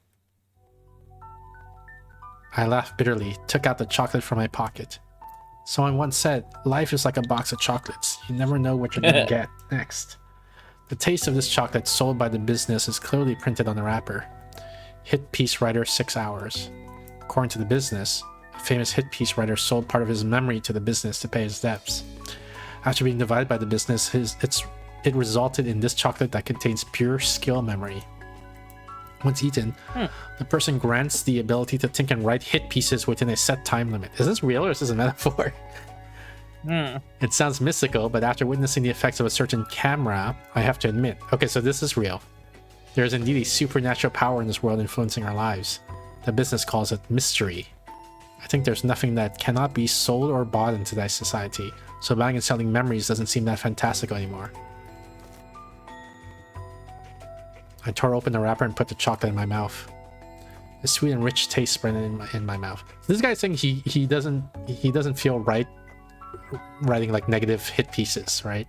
I laughed bitterly, took out the chocolate from my pocket. Someone once said, life is like a box of chocolates. You never know what you're going to get next. The taste of this chocolate sold by the business is clearly printed on the wrapper. Hit piece writer 6 hours. According to the business, a famous hit piece writer sold part of his memory to the business to pay his debts. After being divided by the business, it resulted in this chocolate that contains pure skill memory. Once eaten, the person grants the ability to think and write hit pieces within a set time limit. Is this real or is this a metaphor? It sounds mystical, but after witnessing the effects of a certain camera, I have to admit, okay, so this is real. There is indeed a supernatural power in this world influencing our lives. The business calls it mystery. I think there's nothing that cannot be sold or bought in today's society, so buying and selling memories doesn't seem that fantastical anymore. I tore open the wrapper and put the chocolate in my mouth. The sweet and rich taste spread in my mouth. This guy's saying he doesn't feel right writing like negative hit pieces, right?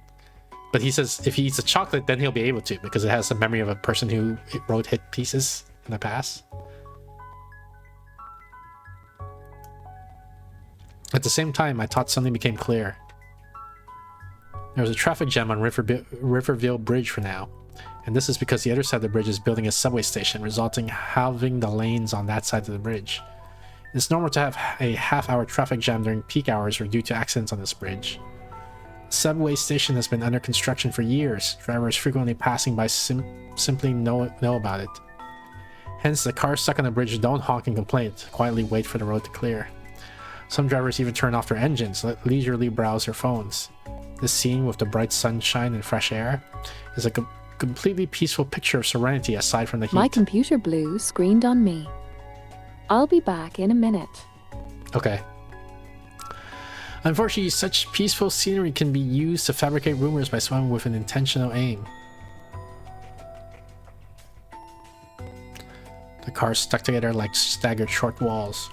But he says if he eats a chocolate, then he'll be able to, because it has the memory of a person who wrote hit pieces in the past. At the same time, my thoughts suddenly became clear. There was a traffic jam on Riverville Bridge for now, and this is because the other side of the bridge is building a subway station, resulting in halving the lanes on that side of the bridge. It's normal to have a half-hour traffic jam during peak hours or due to accidents on this bridge. The subway station has been under construction for years. Drivers frequently passing by simply know about it. Hence, the cars stuck on the bridge don't honk and complain, quietly wait for the road to clear. Some drivers even turn off their engines, leisurely browse their phones. This scene with the bright sunshine and fresh air is a completely peaceful picture of serenity aside from the heat. My computer blue screened on me. I'll be back in a minute. Okay. Unfortunately, such peaceful scenery can be used to fabricate rumors by someone with an intentional aim. The cars stuck together like staggered short walls.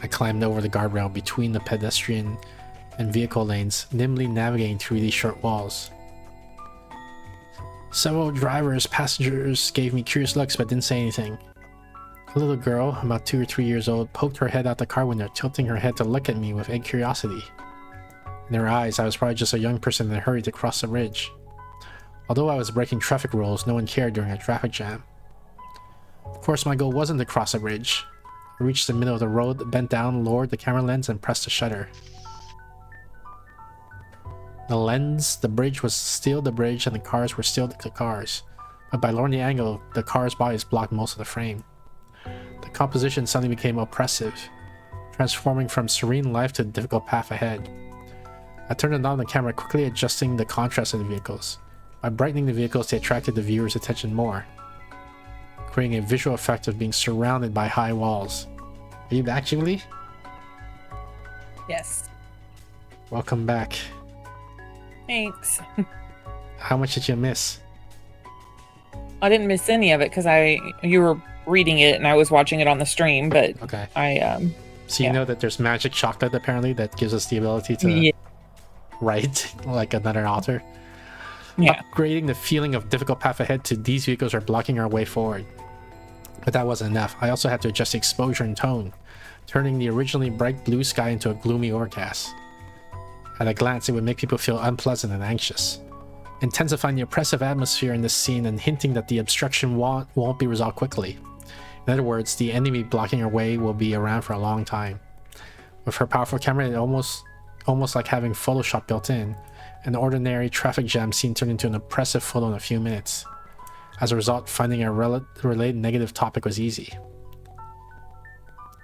I climbed over the guardrail between the pedestrian and vehicle lanes, nimbly navigating through these short walls. Several passengers gave me curious looks but didn't say anything. A little girl, about 2 or 3 years old, poked her head out the car window, tilting her head to look at me with egg curiosity. In her eyes, I was probably just a young person in a hurry to cross the bridge. Although I was breaking traffic rules, no one cared during a traffic jam. Of course, my goal wasn't to cross a bridge. I reached the middle of the road, bent down, lowered the camera lens, and pressed the shutter. The bridge was still the bridge, and the cars were still the cars. but by lowering the angle, the car's bodies blocked most of the frame. The composition suddenly became oppressive, transforming from serene life to a difficult path ahead. I turned on the camera, quickly adjusting the contrast of the vehicles. By brightening the vehicles, they attracted the viewer's attention more, creating a visual effect of being surrounded by high walls. Are you back, Julie? Yes. Welcome back. Thanks. How much did you miss? I didn't miss any of it because you were reading it and I was watching it on the stream, but Okay. So you yeah. know that there's magic chocolate apparently that gives us the ability to Yeah. write like another author. Yeah. Upgrading the feeling of difficult path ahead to these vehicles are blocking our way forward. But that wasn't enough. I also had to adjust the exposure and tone, turning the originally bright blue sky into a gloomy overcast. At a glance, it would make people feel unpleasant and anxious, intensifying the oppressive atmosphere in this scene and hinting that the obstruction won't be resolved quickly. In other words, the enemy blocking our way will be around for a long time. With her powerful camera, it almost like having Photoshop built in, an ordinary traffic jam scene turned into an oppressive photo in a few minutes. As a result, finding a related negative topic was easy.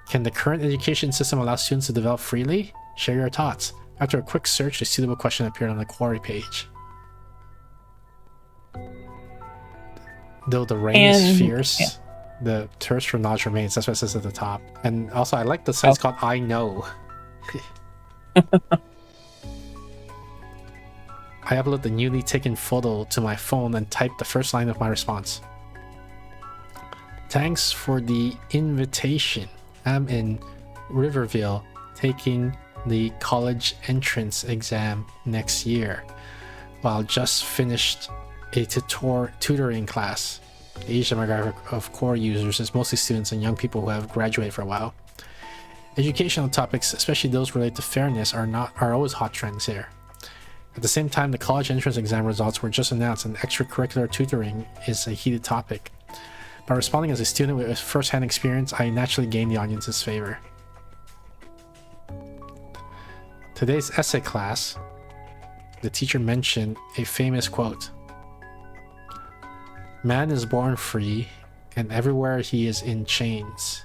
Can the current education system allow students to develop freely? Share your thoughts. After a quick search, a suitable question appeared on the query page. Though the rain is fierce, the thirst for knowledge remains. That's what it says at the top. And also, I like the site's called I Know. I upload the newly taken photo to my phone and type the first line of my response. Thanks for the invitation. I'm in Riverville taking the college entrance exam next year, while just finished a tutoring class. The age demographic of core users is mostly students and young people who have graduated for a while. Educational topics, especially those related to fairness, are always hot trends here. At the same time, the college entrance exam results were just announced, and extracurricular tutoring is a heated topic. By responding as a student with first-hand experience, I naturally gained the audience's favor. Today's essay class, the teacher mentioned a famous quote. Man is born free, and everywhere he is in chains.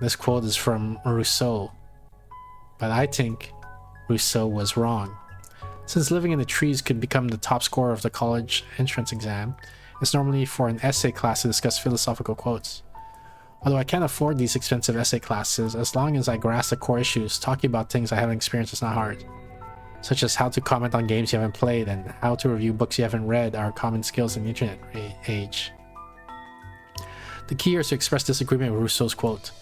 This quote is from Rousseau, but I think Rousseau was wrong. Since living in the trees could become the top scorer of the college entrance exam, it's normally for an essay class to discuss philosophical quotes. Although I can't afford these expensive essay classes, as long as I grasp the core issues, talking about things I haven't experienced is not hard. Such as how to comment on games you haven't played and how to review books you haven't read are common skills in the internet age. The key here is to express disagreement with Rousseau's quote.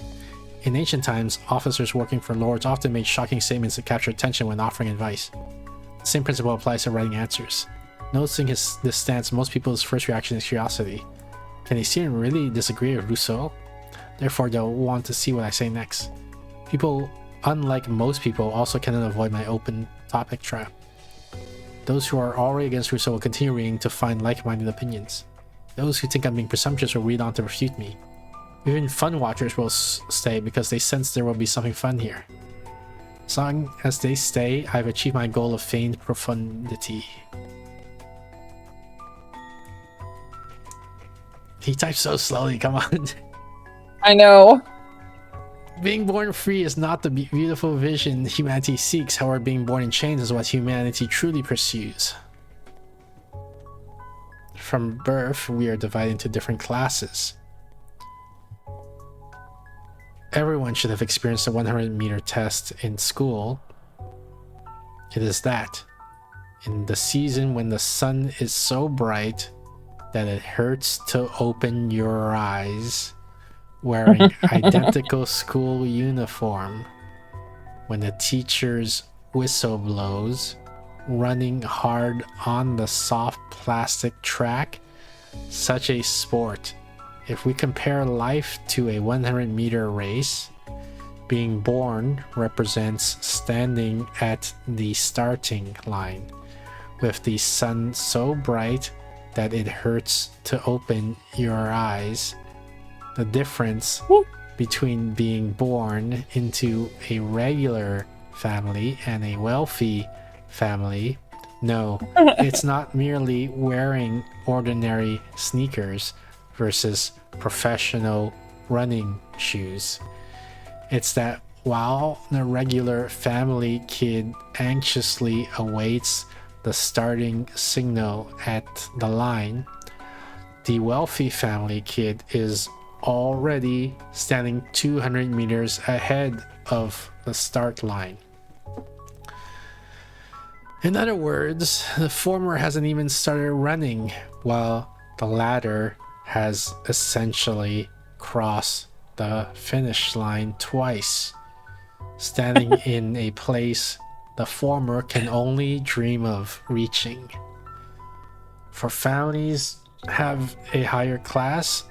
In ancient times, officers working for lords often made shocking statements to capture attention when offering advice. The same principle applies to writing answers. Noticing this stance, most people's first reaction is curiosity. Can a student really disagree with Rousseau? Therefore, they'll want to see what I say next. People, unlike most people, also cannot avoid my open topic trap. Those who are already against Rousseau will continue reading to find like-minded opinions. Those who think I'm being presumptuous will read on to refute me. Even fun watchers will stay because they sense there will be something fun here. As long as they stay, I've achieved my goal of feigned profundity. He types so slowly, come on. I know. Being born free is not the beautiful vision humanity seeks, however being born in chains is what humanity truly pursues. From birth, we are divided into different classes. Everyone should have experienced a 100-meter test in school. It is that. In the season when the sun is so bright that it hurts to open your eyes, wearing identical school uniform, when the teacher's whistle blows, running hard on the soft plastic track, such a sport. If we compare life to a 100-meter race, being born represents standing at the starting line, with the sun so bright that it hurts to open your eyes. The difference between being born into a regular family and a wealthy family No, it's not merely wearing ordinary sneakers versus professional running shoes. It's that while the regular family kid anxiously awaits the starting signal at the line, the wealthy family kid is already standing 200 meters ahead of the start line. In other words, the former hasn't even started running, while the latter has essentially crossed the finish line twice, standing in a place the former can only dream of reaching. For families have a higher class,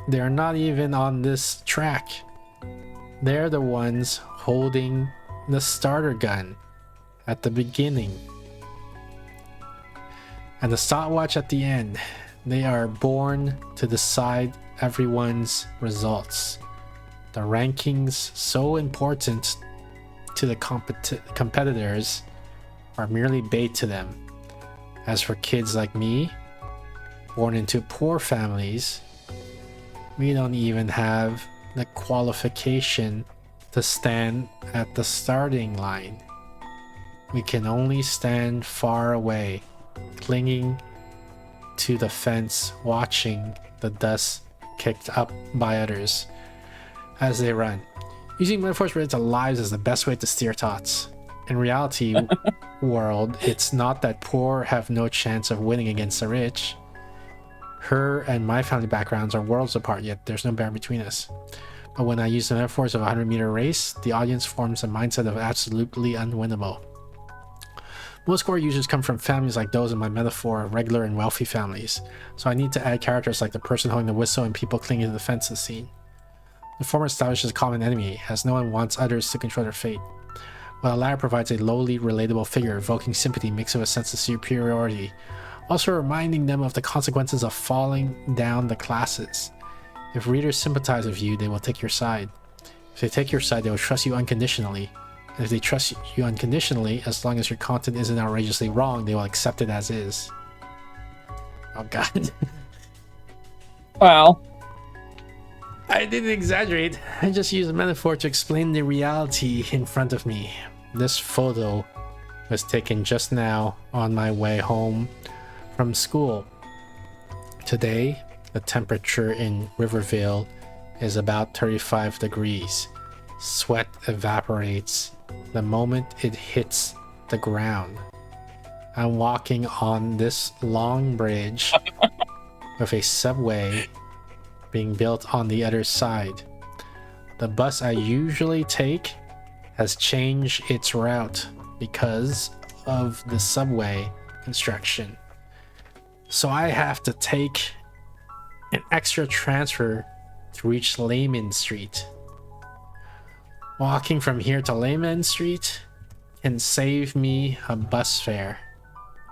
they're not even on this track. They're the ones holding the starter gun at the beginning and the stopwatch at the end. They are born to decide everyone's results. The rankings, so important to the competitors, are merely bait to them. As for kids like me, born into poor families, we don't even have the qualification to stand at the starting line. We can only stand far away, clinging to the fence, watching the dust kicked up by others as they run. Using metaphors related to lives is the best way to steer thoughts. In reality world, it's not that poor have no chance of winning against the rich. Her and my family backgrounds are worlds apart, yet there's no barrier between us. But when I use the metaphors of a 100-meter race, the audience forms a mindset of absolutely unwinnable. Most score users come from families like those in my metaphor, regular and wealthy families, so I need to add characters like the person holding the whistle and people clinging to the fences scene. The former establishes a common enemy, as no one wants others to control their fate, while the latter provides a lowly, relatable figure, evoking sympathy mixed with a sense of superiority, also reminding them of the consequences of falling down the classes. If readers sympathize with you, they will take your side. If they take your side, they will trust you unconditionally. And if they trust you unconditionally, as long as your content isn't outrageously wrong, they will accept it as is. Oh god. Wow. I didn't exaggerate. I just used a metaphor to explain the reality in front of me. This photo was taken just now on my way home from school. Today, the temperature in Rivervale is about 35 degrees. Sweat evaporates the moment it hits the ground. I'm walking on this long bridge with a subway being built on the other side. The bus I usually take has changed its route because of the subway construction. So I have to take an extra transfer to reach Lehman Street. Walking from here to Lehman Street can save me a bus fare.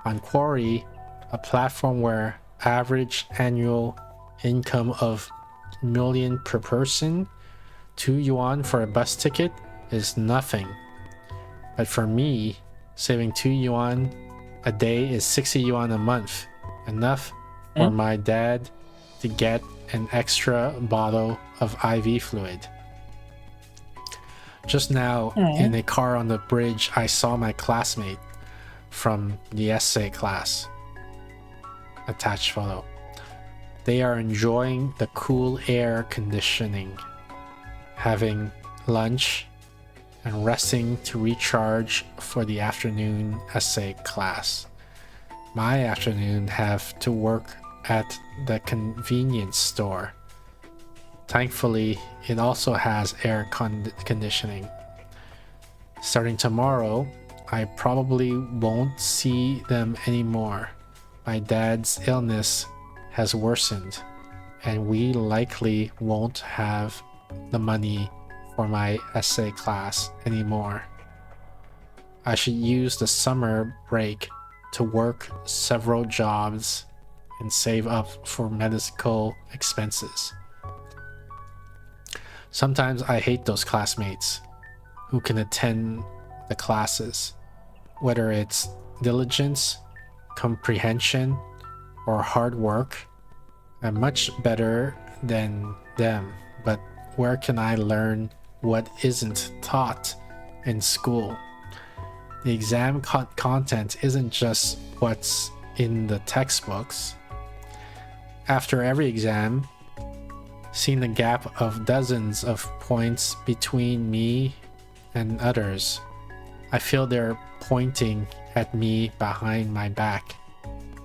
On Quarry, a platform where average annual income of million per person, 2 yuan for a bus ticket is nothing. But for me, saving 2 yuan a day is 60 yuan a month, enough for my dad to get an extra bottle of IV fluid. Just now, in a car on the bridge, I saw my classmate from the essay class. Attached photo. They are enjoying the cool air conditioning, having lunch, and resting to recharge for the afternoon essay class. My afternoon have to work at the convenience store. Thankfully, it also has air conditioning. Starting tomorrow, I probably won't see them anymore. My dad's illness has worsened, and we likely won't have the money for my essay class anymore. I should use the summer break to work several jobs and save up for medical expenses. Sometimes I hate those classmates who can attend the classes, whether it's diligence, comprehension, or hard work. I'm much better than them, but where can I learn what isn't taught in school? The exam content isn't just what's in the textbooks. After every exam, seeing the gap of dozens of points between me and others, I feel they're pointing at me behind my back,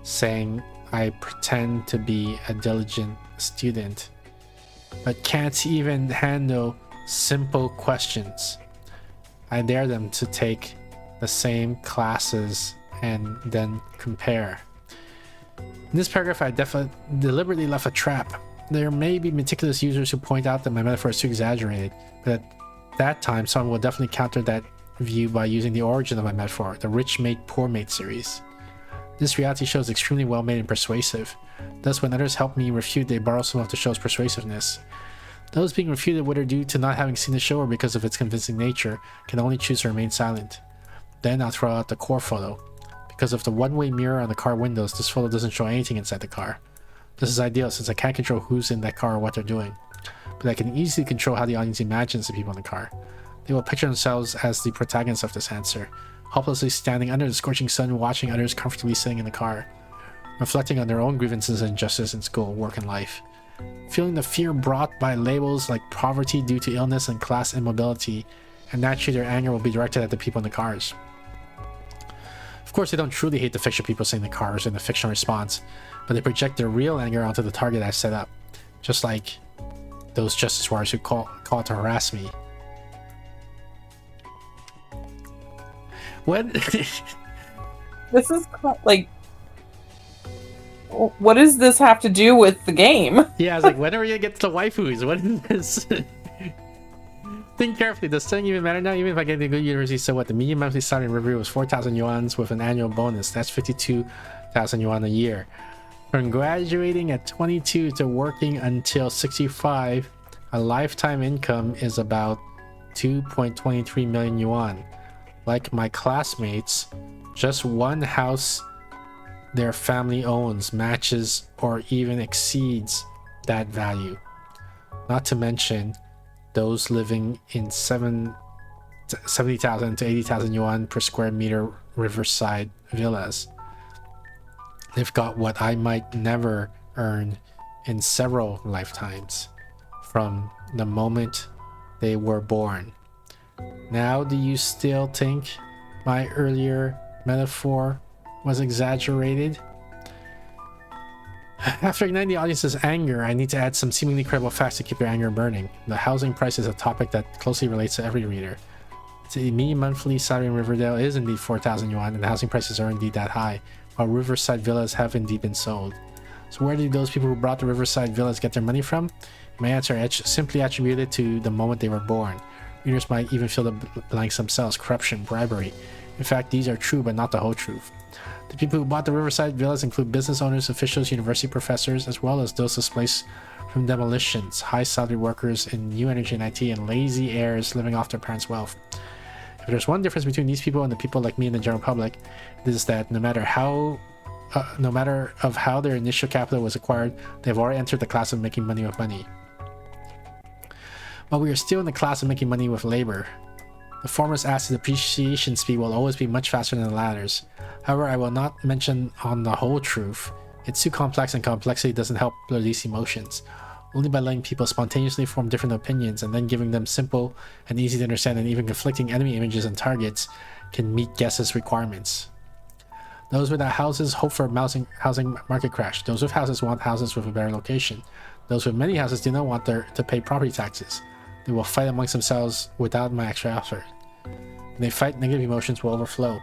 saying I pretend to be a diligent student, but can't even handle simple questions. I dare them to take the same classes and then compare. In this paragraph, I deliberately left a trap. There may be meticulous users who point out that my metaphor is too exaggerated, but at that time, someone will definitely counter that view by using the origin of my metaphor, the rich mate, poor mate series. This reality show is extremely well made and persuasive. Thus, when others help me refute, they borrow some of the show's persuasiveness. Those being refuted, whether due to not having seen the show or because of its convincing nature, can only choose to remain silent. Then I'll throw out the core photo. Because of the one-way mirror on the car windows, this photo doesn't show anything inside the car. This is ideal since I can't control who's in that car or what they're doing, but I can easily control how the audience imagines the people in the car. They will picture themselves as the protagonists of this answer, helplessly standing under the scorching sun, watching others comfortably sitting in the car, reflecting on their own grievances and injustice in school, work, and life. Feeling the fear brought by labels like poverty due to illness and class immobility, and naturally their anger will be directed at the people in the cars. Of course, they don't truly hate the fictional people sitting in the cars in the fictional response, but they project their real anger onto the target I set up, just like those justice warriors who call to harass me. What? This is like, what does this have to do with the game? Yeah, I was like, when are we gonna get to the waifus? What is this? Think carefully, does studying even matter now? Even if I get a good university, so what? The median monthly salary in Riverview was 4,000 yuan with an annual bonus. That's 52,000 yuan a year. From graduating at 22 to working until 65, a lifetime income is about 2.23 million yuan. Like my classmates, just one house their family owns matches or even exceeds that value. Not to mention those living in 70,000 to 80,000 yuan per square meter riverside villas. They've got what I might never earn in several lifetimes from the moment they were born. Now, do you still think my earlier metaphor was exaggerated? After igniting the audience's anger, I need to add some seemingly credible facts to keep their anger burning. The housing price is a topic that closely relates to every reader. The median monthly salary in Riverdale is indeed 4,000 yuan, and the housing prices are indeed that high, while riverside villas have indeed been sold. So where did those people who brought the riverside villas get their money from? My answer simply attributed to the moment they were born. Readers might even fill the blanks themselves: corruption, bribery. In fact, these are true, but not the whole truth. The people who bought the riverside villas include business owners, officials, university professors, as well as those displaced from demolitions, high salary workers in new energy and IT, and lazy heirs living off their parents' wealth. If there's one difference between these people and the people like me and the general public, it is that no matter how their initial capital was acquired, they've already entered the class of making money with money. While we are still in the class of making money with labor, the former's asset depreciation speed will always be much faster than the latter's. However, I will not mention on the whole truth. It's too complex, and complexity doesn't help release emotions. Only by letting people spontaneously form different opinions and then giving them simple and easy to understand and even conflicting enemy images and targets can meet guesses' requirements. Those without houses hope for a housing market crash. Those with houses want houses with a better location. Those with many houses do not want to pay property taxes. They will fight amongst themselves without my extra effort. When they fight, negative emotions will overflow.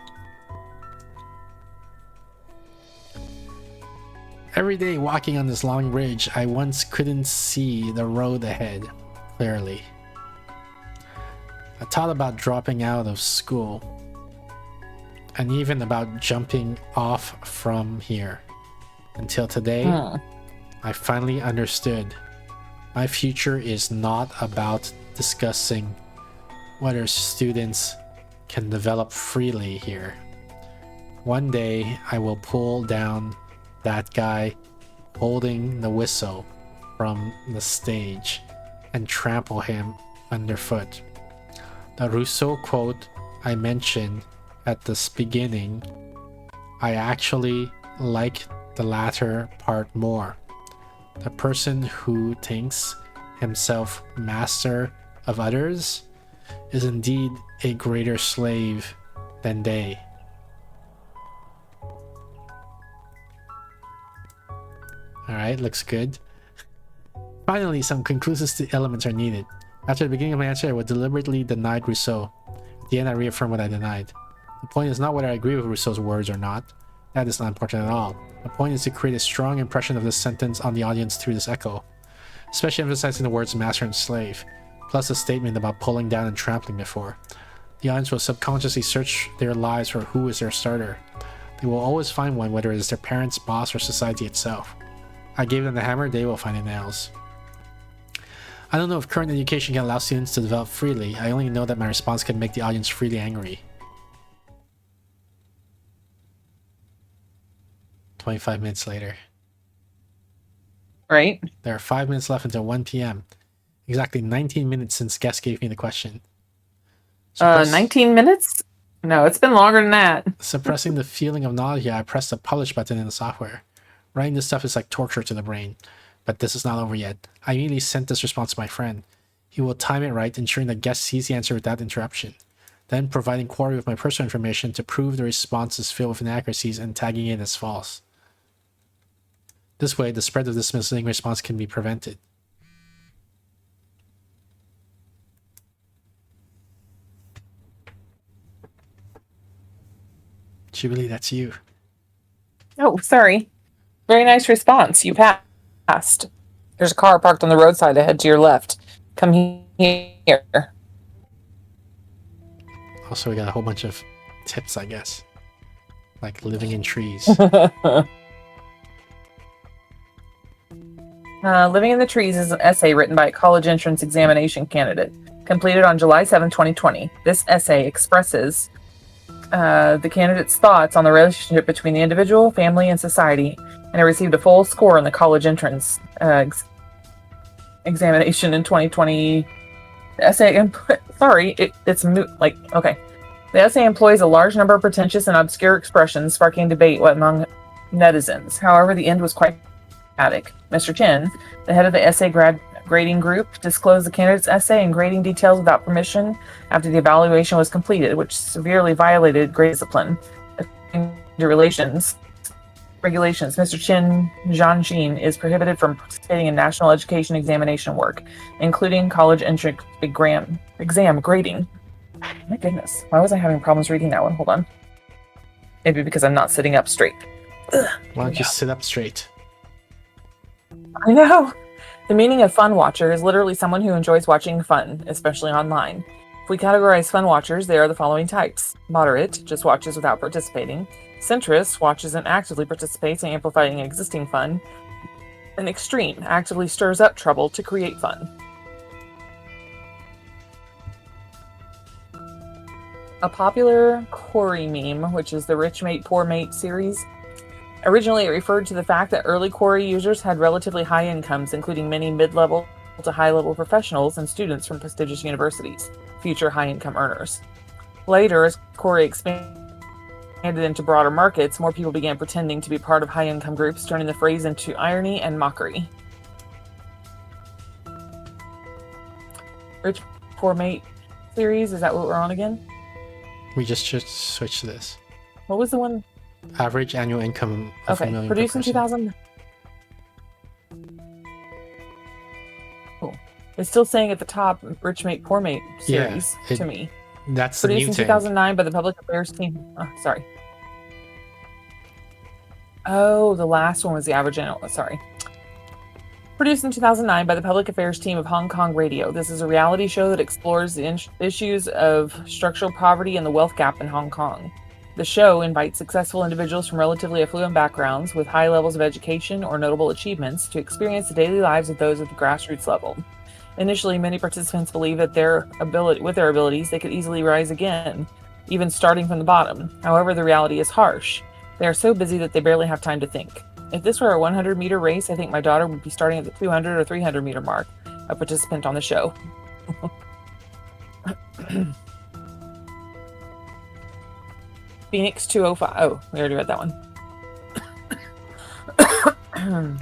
Every day walking on this long ridge, I once couldn't see the road ahead clearly. I thought about dropping out of school and even about jumping off from here. Until today, I finally understood. My future is not about discussing whether students can develop freely here. One day I will pull down that guy holding the whistle from the stage and trample him underfoot. The Rousseau quote I mentioned at the beginning, I actually like the latter part more. The person who thinks himself master of others is indeed a greater slave than they. Alright, looks good. Finally, some conclusive elements are needed. After the beginning of my answer, I was deliberately denied Rousseau. At the end, I reaffirmed what I denied. The point is not whether I agree with Rousseau's words or not. That is not important at all. The point is to create a strong impression of this sentence on the audience through this echo, especially emphasizing the words master and slave, plus a statement about pulling down and trampling before. The audience will subconsciously search their lives for who is their starter. They will always find one, whether it is their parents, boss, or society itself. I gave them the hammer, they will find the nails. I don't know if current education can allow students to develop freely. I only know that my response can make the audience freely angry. 25 minutes later. Right? There are 5 minutes left until 1 p.m. Exactly 19 minutes since guest gave me the question. 19 minutes? No, it's been longer than that. Suppressing the feeling of nausea, I pressed the publish button in the software. Writing this stuff is like torture to the brain. But this is not over yet. I immediately sent this response to my friend. He will time it right, ensuring the guest sees the answer without interruption. Then providing Quarry with my personal information to prove the response is filled with inaccuracies and tagging it as false. This way, the spread of this misleading response can be prevented. Jubilee, that's you. Oh, sorry. Very nice response. You passed. There's a car parked on the roadside ahead to your left. Come here. Also, we got a whole bunch of tips, I guess. Like living in trees. Living in the Trees is an essay written by a college entrance examination candidate, completed on July 7, 2020. This essay expresses the candidate's thoughts on the relationship between the individual, family, and society, and it received a full score in the college entrance examination in 2020. The essay, The essay employs a large number of pretentious and obscure expressions, sparking debate among netizens. However, the end was quite dramatic. Mr. Chen, the head of the essay grading group, disclosed the candidate's essay and grading details without permission after the evaluation was completed, which severely violated grade discipline. According to regulations, Mr. Chen Zhangjin is prohibited from participating in national education examination work, including college entrance exam grading. My goodness, why was I having problems reading that one? Hold on. Maybe because I'm not sitting up straight. Ugh. Why don't you sit up straight? I know. The meaning of fun watcher is literally someone who enjoys watching fun, especially online. If we categorize fun watchers, they are the following types. Moderate, just watches without participating. Centrist, watches and actively participates in amplifying existing fun. And extreme, actively stirs up trouble to create fun. A popular Quarry meme, which is the Rich Mate, Poor Mate series. Originally, it referred to the fact that early Quarry users had relatively high incomes, including many mid-level to high-level professionals and students from prestigious universities, future high-income earners. Later, as Quarry expanded into broader markets, more people began pretending to be part of high-income groups, turning the phrase into irony and mockery. Rich Poor Mate series, is that what we're on again? We just should switch to this. What was the one? Average annual income of $1 million produced per in person. 2000. Cool. It's still saying at the top, Rich Mate, Poor Mate series to me. That's the Produced new in thing. 2009 by the Public Affairs team. Oh, sorry. Oh, the last one was the average annual. Sorry. Produced in 2009 by the Public Affairs team of Hong Kong Radio. This is a reality show that explores the issues of structural poverty and the wealth gap in Hong Kong. The show invites successful individuals from relatively affluent backgrounds with high levels of education or notable achievements to experience the daily lives of those at the grassroots level. Initially, many participants believe that with their abilities, they could easily rise again. even starting from the bottom. However, the reality is harsh. They are so busy that they barely have time to think. If this were a 100-meter race, I think my daughter would be starting at the 200 or 300-meter mark, a participant on the show. Phoenix 205. Oh, we already read that one.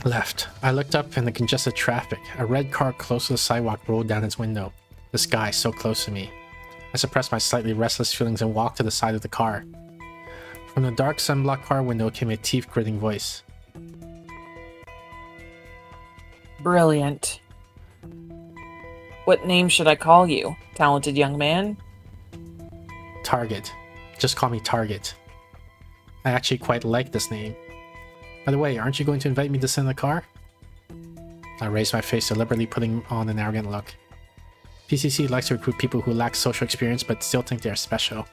Left. I looked up in the congested traffic. A red car close to the sidewalk rolled down its window. This guy so close to me. I suppressed my slightly restless feelings and walked to the side of the car. From the dark sunblock car window came a teeth-gritting voice. Brilliant. What name should I call you, talented young man? Target. Just call me Target. I actually quite like this name. By the way, aren't you going to invite me to sit in the car? I raised my face, deliberately putting on an arrogant look. BCC likes to recruit people who lack social experience but still think they are special.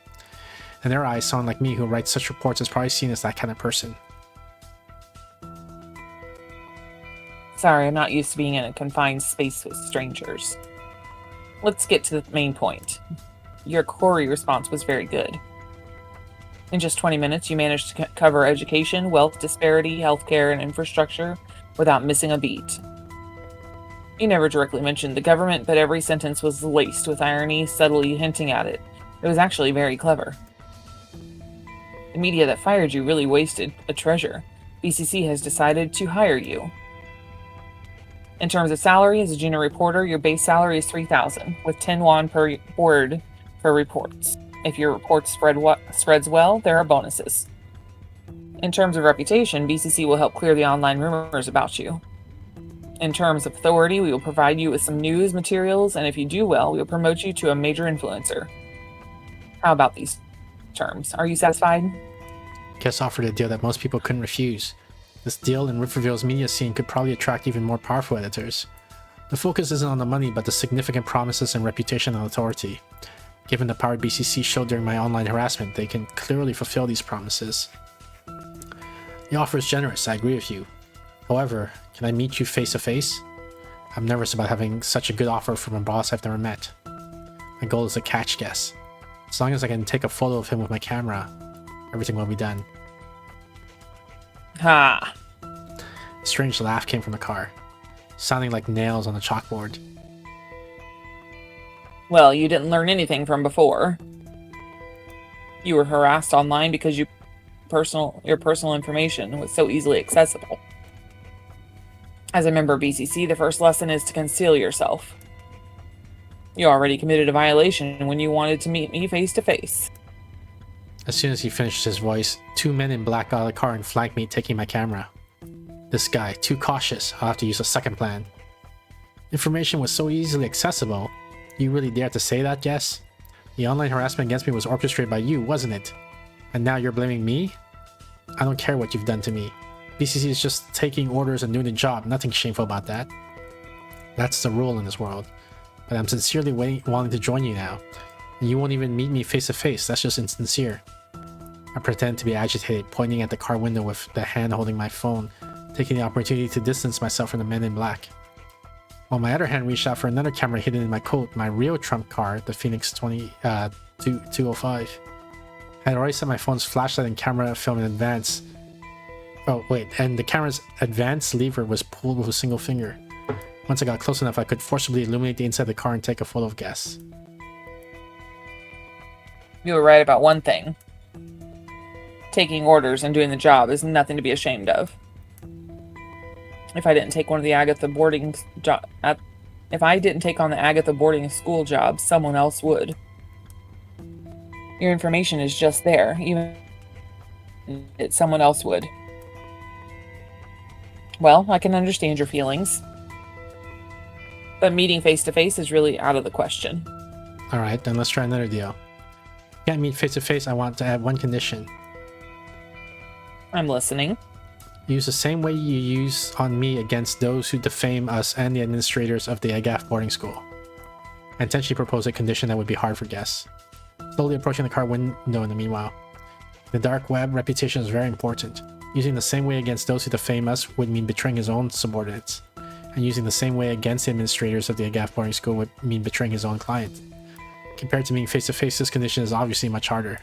In their eyes, someone like me who writes such reports is probably seen as that kind of person. Sorry, I'm not used to being in a confined space with strangers. Let's get to the main point. Your query response was very good. In just 20 minutes, you managed to cover education, wealth disparity, healthcare, and infrastructure without missing a beat. You never directly mentioned the government, but every sentence was laced with irony, subtly hinting at it. It was actually very clever. The media that fired you really wasted a treasure. BCC has decided to hire you. In terms of salary, as a junior reporter, your base salary is 3,000, with 10 won per word for reports. If your report spreads well, there are bonuses. In terms of reputation, BCC will help clear the online rumors about you. In terms of authority, we will provide you with some news materials, and if you do well, we will promote you to a major influencer. How about these terms? Are you satisfied? Guess offered a deal that most people couldn't refuse. This deal in Riverville's media scene could probably attract even more powerful editors. The focus isn't on the money, but the significant promises and reputation and authority. Given the power BCC showed during my online harassment, they can clearly fulfill these promises. The offer is generous, I agree with you. However, can I meet you face to face? I'm nervous about having such a good offer from a boss I've never met. My goal is to catch Guess. As long as I can take a photo of him with my camera, everything will be done. Ha! A strange laugh came from the car, sounding like nails on a chalkboard. Well, you didn't learn anything from before. You were harassed online because your personal information was so easily accessible. As a member of BCC, the first lesson is to conceal yourself. You already committed a violation when you wanted to meet me face to face. As soon as he finished his voice, 2 men in black got out of the car and flanked me, taking my camera. This guy, too cautious, I'll have to use a second plan. Information was so easily accessible. You really dare to say that, Guess? The online harassment against me was orchestrated by you, wasn't it? And now you're blaming me? I don't care what you've done to me. BCC is just taking orders and doing the job, nothing shameful about that. That's the rule in this world. But I'm sincerely wanting to join you now. And you won't even meet me face to face, that's just insincere. I pretend to be agitated, pointing at the car window with the hand holding my phone, taking the opportunity to distance myself from the men in black. While my other hand reached out for another camera hidden in my coat, my real trump card, the Phoenix 205. I had already set my phone's flashlight and camera film in advance. Oh wait, and the camera's advanced lever was pulled with a single finger. Once I got close enough, I could forcibly illuminate the inside of the car and take a photo of Guess. You were right about one thing. Taking orders and doing the job is nothing to be ashamed of. If I didn't take on the Agatha boarding school job, someone else would. Your information is just there, even if someone else would. Well, I can understand your feelings. But meeting face to face is really out of the question. Alright, then let's try another deal. If you can't meet face to face, I want to add one condition. I'm listening. Use the same way you use on me against those who defame us and the administrators of the AGAF boarding school. I intentionally propose a condition that would be hard for Guess. Slowly approaching the car window in the meanwhile. The dark web reputation is very important. Using the same way against those who defame us would mean betraying his own subordinates. And using the same way against the administrators of the AGAF boarding school would mean betraying his own client. Compared to being face to face, this condition is obviously much harder.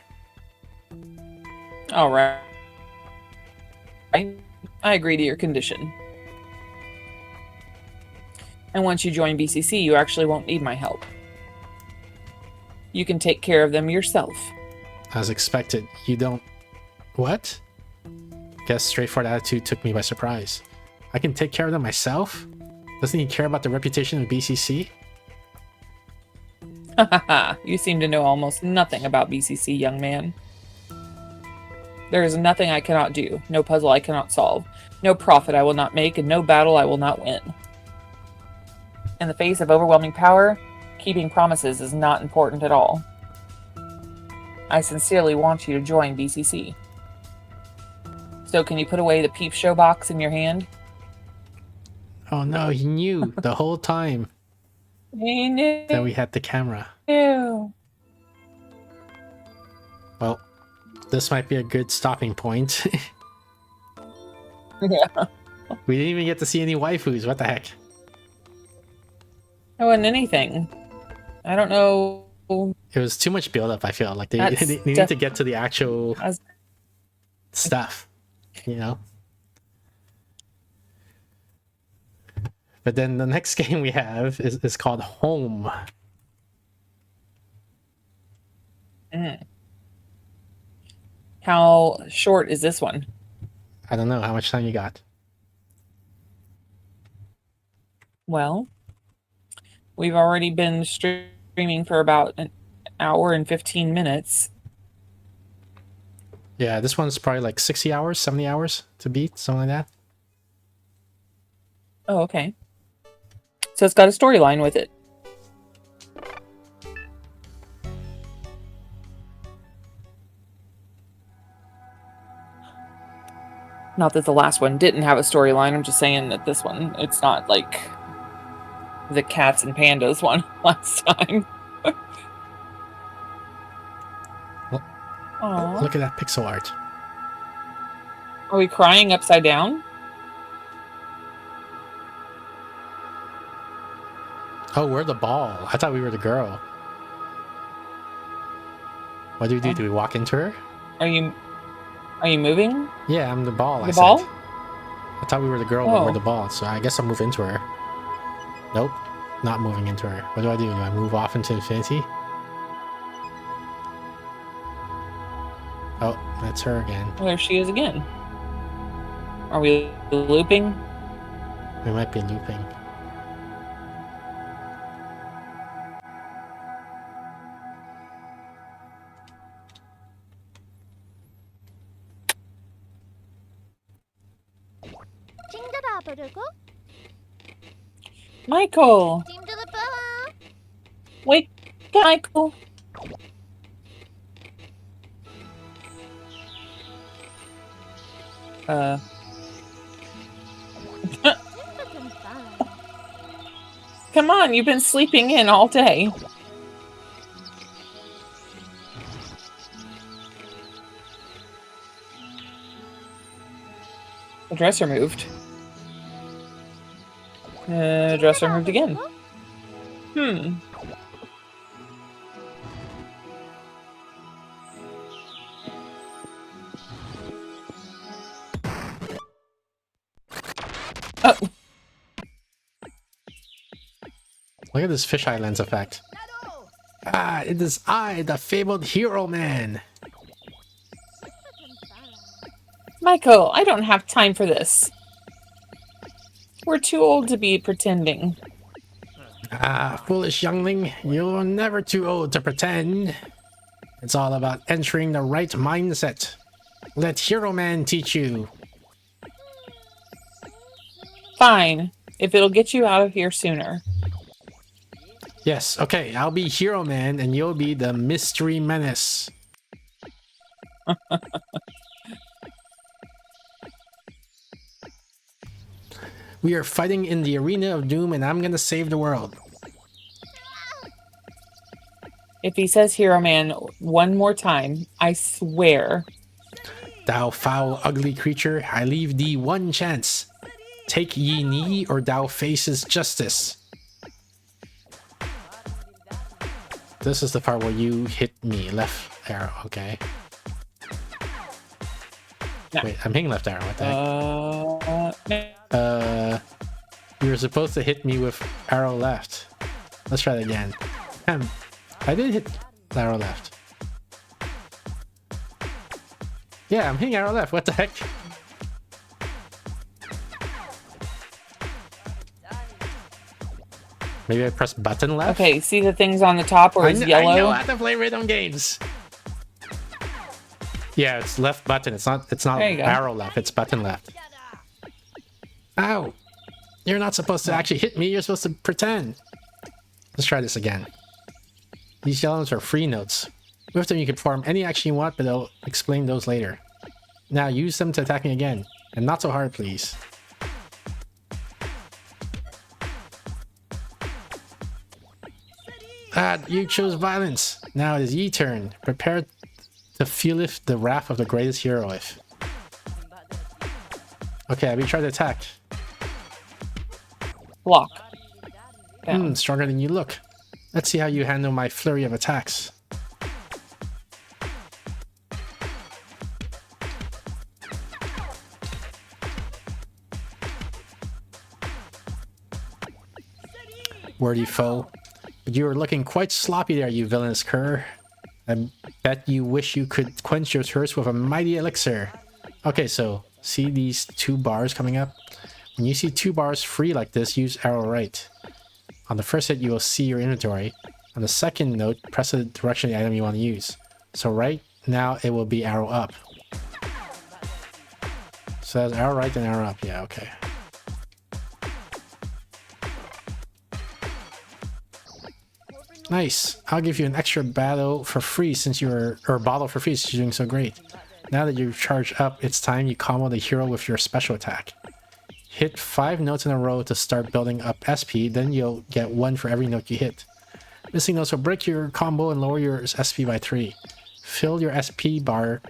All right. I agree to your condition. And once you join BCC, you actually won't need my help. You can take care of them yourself. As expected, you don't... What? Guess straightforward attitude took me by surprise. I can take care of them myself? Doesn't he care about the reputation of BCC? You seem to know almost nothing about BCC, young man. There is nothing I cannot do, no puzzle I cannot solve, no profit I will not make, and no battle I will not win. In the face of overwhelming power, keeping promises is not important at all. I sincerely want you to join BCC. So can you put away the peep show box in your hand? Oh no, he knew the whole time He knew. that we had the camera. Ew. Well, this might be a good stopping point. Yeah. We didn't even get to see any waifus, what the heck? There wasn't anything. I don't know. It was too much build up, I feel. Like they That's need to get to the actual That's- stuff, you know? But then the next game we have is called Home. How short is this one? I don't know how much time you got. Well, we've already been streaming for about an hour and 15 minutes. Yeah, this one's probably like 60 hours, 70 hours to beat, something like that. Oh, okay. So it's got a storyline with it. Not that the last one didn't have a storyline. I'm just saying that this one, it's not like the cats and pandas one last time. Aww. Look at that pixel art. Are we crying upside down? Oh, we're the ball. I thought we were the girl. What do we do? Do we walk into her? Are you moving? Yeah, I'm the ball. The ball? I thought we were the girl, but Oh. we're the ball. So I guess I'll move into her. Nope, not moving into her. What do I do? Do I move off into infinity? Oh, that's her again. Oh, there she is again. Are we looping? We might be looping. Michael! Wake up, Michael! Come on, you've been sleeping in all day. The dresser moved. Dresser moved again. Oh. Look at this fisheye lens effect. Ah, it is I, the fabled hero man. Michael, I don't have time for this. We're too old to be pretending. Ah, foolish youngling, you're never too old to pretend. It's all about entering the right mindset. Let Hero Man teach you. Fine, if it'll get you out of here sooner. Yes, okay, I'll be Hero Man and you'll be the Mystery Menace. We are fighting in the arena of doom and I'm gonna save the world. If he says Hero Man one more time, I swear. Thou foul, ugly creature, I leave thee one chance. Take ye knee or thou faces justice. this is the part where you hit me. Left arrow, okay. No. Wait, I'm hitting left arrow. What the heck? No. You were supposed to hit me with arrow left. Let's try that again. I did hit arrow left. Yeah, I'm hitting arrow left. What the heck? Maybe I press button left? Okay, see the things on the top where it's I yellow? know how to play rhythm games. Yeah, it's left button. It's not There you go. arrow left. It's button left. Ow! You're not supposed to actually hit me. You're supposed to pretend. Let's try this again. These yellow notes are free notes. With them you can perform any action you want, but I'll explain those later. Now use them to attack me again. And not so hard, please. Ah, you chose violence. Now it is ye turn. Prepare to feel if the wrath of the greatest hero if. Okay, we try to attack. Block. Down. Stronger than you look. Let's see how you handle my flurry of attacks. Wordy foe. But you are looking quite sloppy there, you villainous cur. I bet you wish you could quench your thirst with a mighty elixir. Okay, so see these two bars coming up? When you see two bars free like this, use arrow right. On the first hit, you will see your inventory. On the second note, press the direction of the item you want to use. So right now, it will be arrow up. So that's arrow right and arrow up. Yeah, okay. Nice. I'll give you an extra battle for free since you're, or bottle for free since you're doing so great. Now that you've charged up, it's time you combo the hero with your special attack. Hit 5 notes in a row to start building up SP, then you'll get 1 for every note you hit. Missing notes will break your combo and lower your SP by 3. Fill your SP bar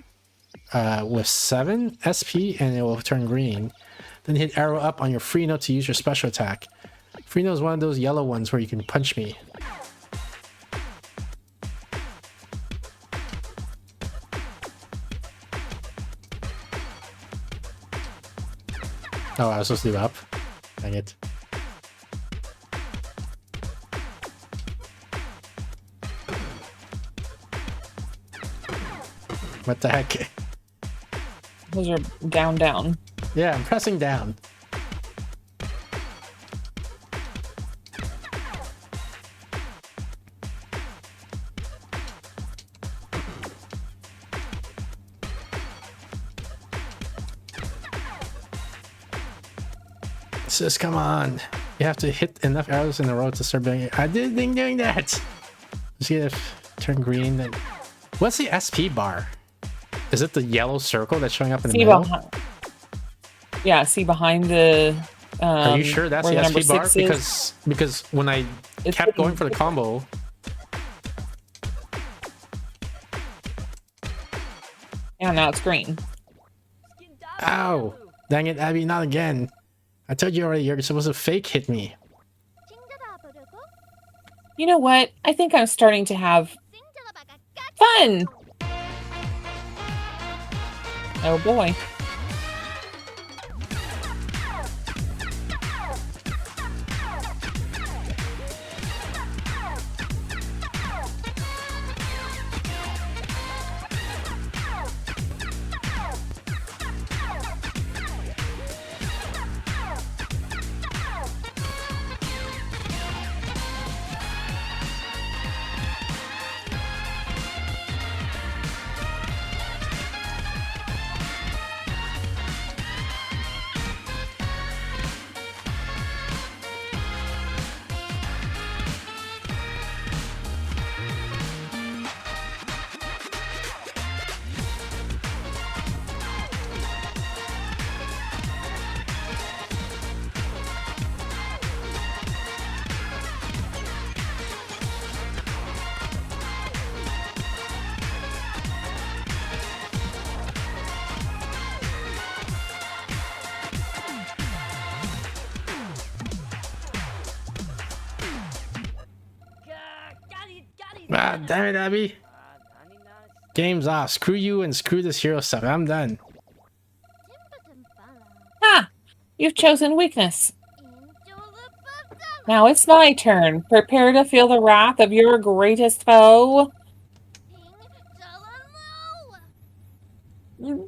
with 7 SP and it will turn green. Then hit arrow up on your free note to use your special attack. Free note is one of those yellow ones where you can punch me. Oh, I was supposed to do up. Dang it. What the heck? Those are down, down. Yeah, I'm pressing down. Sis, come on. You have to hit enough arrows in a row to start building it. I didn't think doing that. See if turn green. Then what's the SP bar? Is it the yellow circle that's showing up in the middle? Yeah, see behind the. Are you sure that's where the number SP bar? 6 is? Because when I kept going for the combo. Yeah, now it's green. Ow! Dang it, Abby, not again. I told you already, you're supposed to fake hit me. You know what? I think I'm starting to have fun. Oh boy. Ah, damn it, Abby. Game's off. Screw you and screw this hero stuff. I'm done. Ah, you've chosen weakness. Now it's my turn. Prepare to feel the wrath of your greatest foe.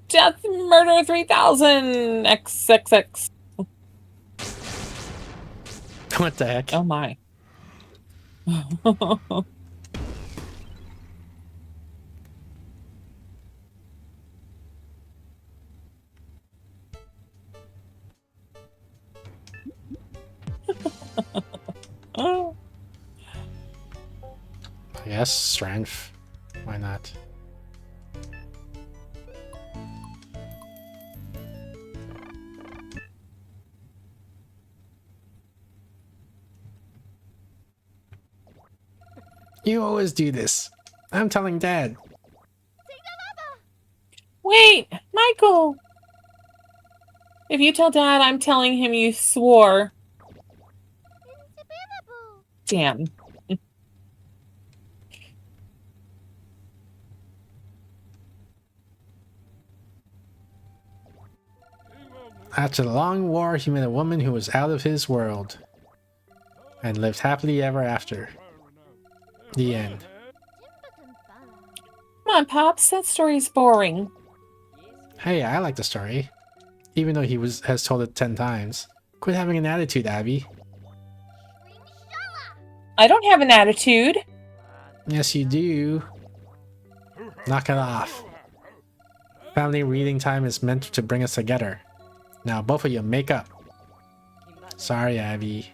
Death Murder 3000 XXX. What the heck? Oh my. I guess strength. Why not? You always do this. I'm telling Dad. Wait, Michael! If you tell Dad, I'm telling him you swore. Damn. After the long war, he met a woman who was out of his world and lived happily ever after. The end. Come on, Pops, that story's boring. Hey, I like the story. Even though he has told it 10 times. Quit having an attitude, Abby. I don't have an attitude. Yes, you do. Knock it off. Family reading time is meant to bring us together. Now, both of you, make up. Sorry, Abby.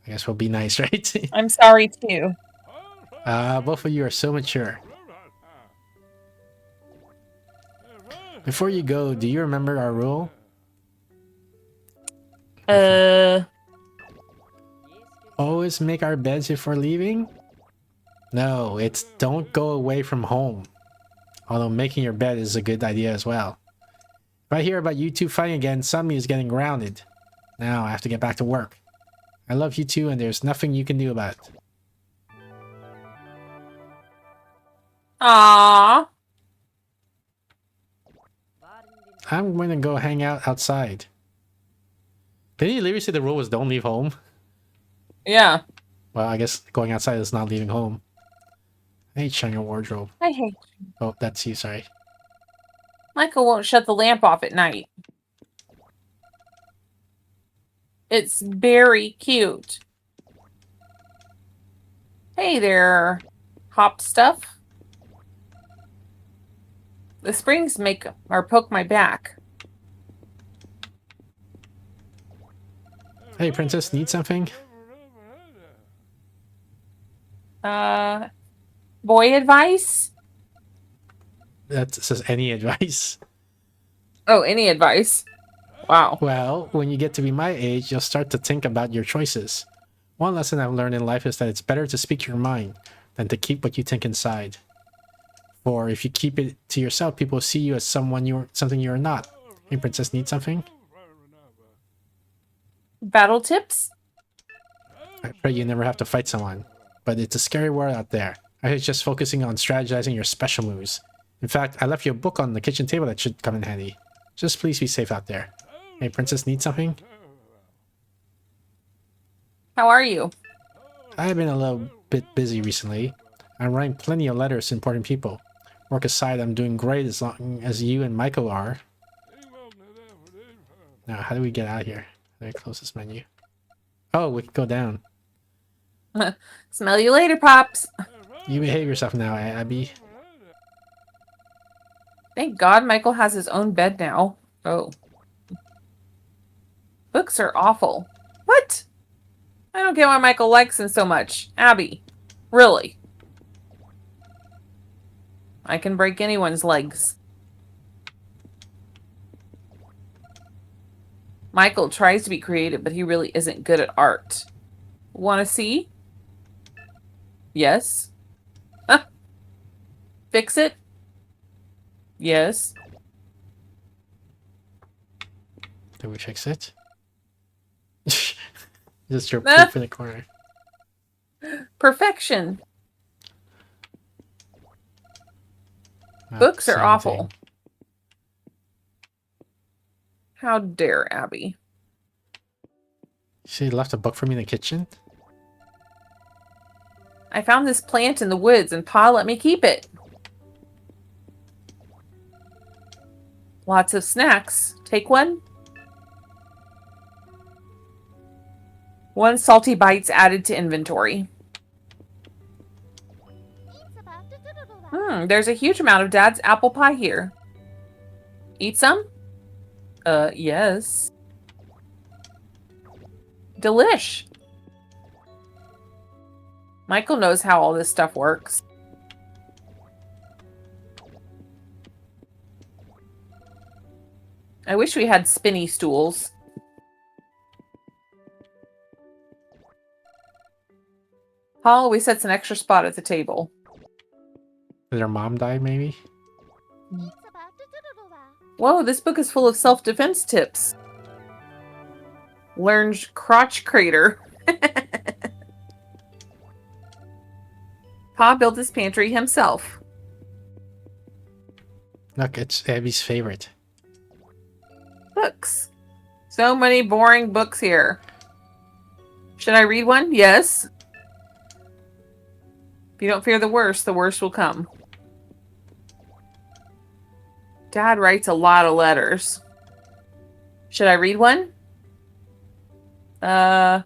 I guess we'll be nice, right? I'm sorry, too. Both of you are so mature. Before you go, do you remember our rule? Always make our beds before leaving? No, it's don't go away from home. Although making your bed is a good idea as well. If I hear about you two fighting again, somebody is getting grounded. Now I have to get back to work. I love you two and there's nothing you can do about it. Aww. I'm going to go hang out outside. Didn't you literally say the rule was don't leave home? Yeah. Well, I guess going outside is not leaving home. I hate sharing your wardrobe. I hate you. Oh, that's you, sorry. Michael won't shut the lamp off at night. It's very cute. Hey there, hop stuff. The springs make or poke my back. Hey, princess, need something? Boy advice? That says any advice. Oh, any advice? Wow. Well, when you get to be my age, you'll start to think about your choices. One lesson I've learned in life is that it's better to speak your mind than to keep what you think inside. For if you keep it to yourself, people see you as something you're not. Hey, princess, need something? Battle tips? I pray you never have to fight someone. But it's a scary world out there. I was just focusing on strategizing your special moves. In fact, I left you a book on the kitchen table that should come in handy. Just please be safe out there. Hey, princess, need something? How are you? I've been a little bit busy recently. I'm writing plenty of letters to important people. Work aside, I'm doing great as long as you and Michael are. Now, how do we get out of here? How do I close this menu? Oh, we can go down. Smell you later, Pops. You behave yourself now, Abby. Thank God Michael has his own bed now. Oh. Books are awful. What? I don't get why Michael likes them so much. Abby. Really? I can break anyone's legs. Michael tries to be creative, but he really isn't good at art. Want to see? Yes. Huh. Fix it? Yes. Did we fix it? Just your poop in the corner. Perfection. Not Books the are same awful. thing. How dare Abby? She left a book for me in the kitchen. I found this plant in the woods and Pa let me keep it. Lots of snacks. Take one. 1 salty bites added to inventory. There's a huge amount of Dad's apple pie here. Eat some? Yes. Delish. Michael knows how all this stuff works. I wish we had spinny stools. Paul, we set an extra spot at the table. Did her mom die, maybe? Whoa, this book is full of self-defense tips. Learned crotch crater. Pa built this pantry himself. Look, it's Abby's favorite. Books. So many boring books here. Should I read one? Yes. If you don't fear the worst will come. Dad writes a lot of letters. Should I read one? That's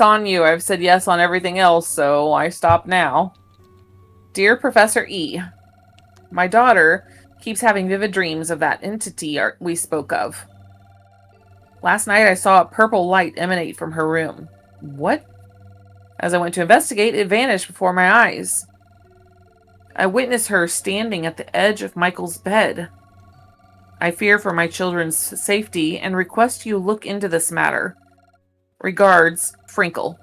on you. I've said yes on everything else, so I stop now. Dear Professor E, my daughter keeps having vivid dreams of that entity we spoke of. Last night I saw a purple light emanate from her room. What? As I went to investigate, it vanished before my eyes. I witnessed her standing at the edge of Michael's bed. I fear for my children's safety and request you look into this matter. Regards, Frinkle.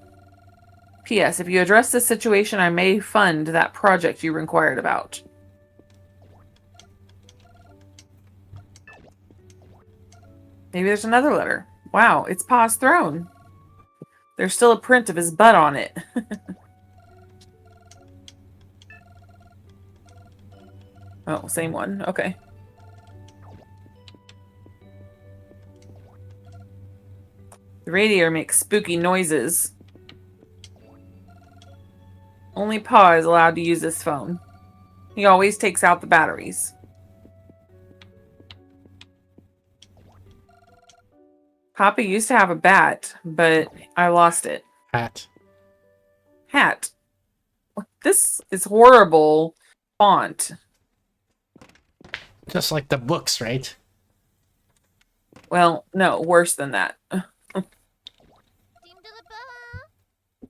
P.S. If you address this situation, I may fund that project you inquired about. Maybe there's another letter. Wow, it's Pa's throne. There's still a print of his butt on it. Oh, same one. Okay. The radiator makes spooky noises. Only Pa is allowed to use this phone. He always takes out the batteries. Papa used to have a bat, but I lost it. Hat. Hat. This is horrible font. Just like the books, right? Well, no, worse than that.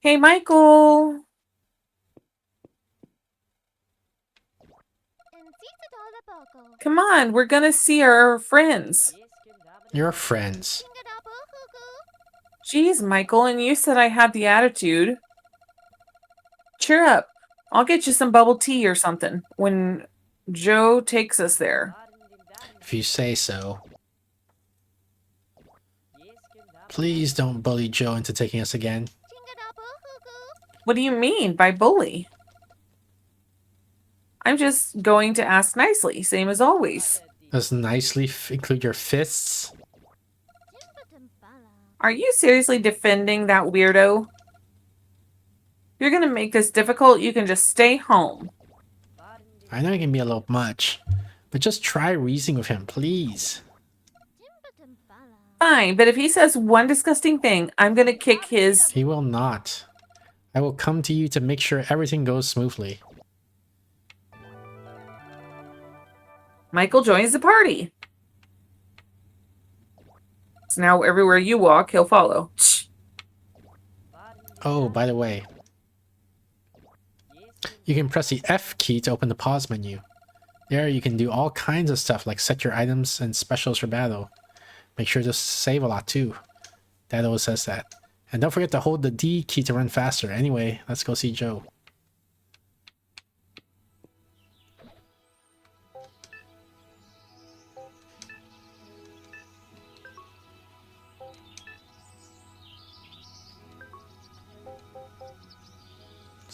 Hey, Michael. Come on, we're gonna see our friends. Your friends. Jeez, Michael, and you said I had the attitude. Cheer up. I'll get you some bubble tea or something when Joe takes us there. If you say so. Please don't bully Joe into taking us again. What do you mean by bully? I'm just going to ask nicely, same as always. Does nicely include your fists? Are you seriously defending that weirdo? If you're gonna make this difficult, you can just stay home. I know it can be a little much, but just try reasoning with him, please. Fine, but if he says one disgusting thing, I'm gonna kick his... He will not. I will come to you to make sure everything goes smoothly. Michael joins the party. So now everywhere you walk, he'll follow. Oh, by the way. You can press the F key to open the pause menu. There you can do all kinds of stuff like set your items and specials for battle. Make sure to save a lot too. That always says that. And don't forget to hold the D key to run faster. Anyway, let's go see Joe.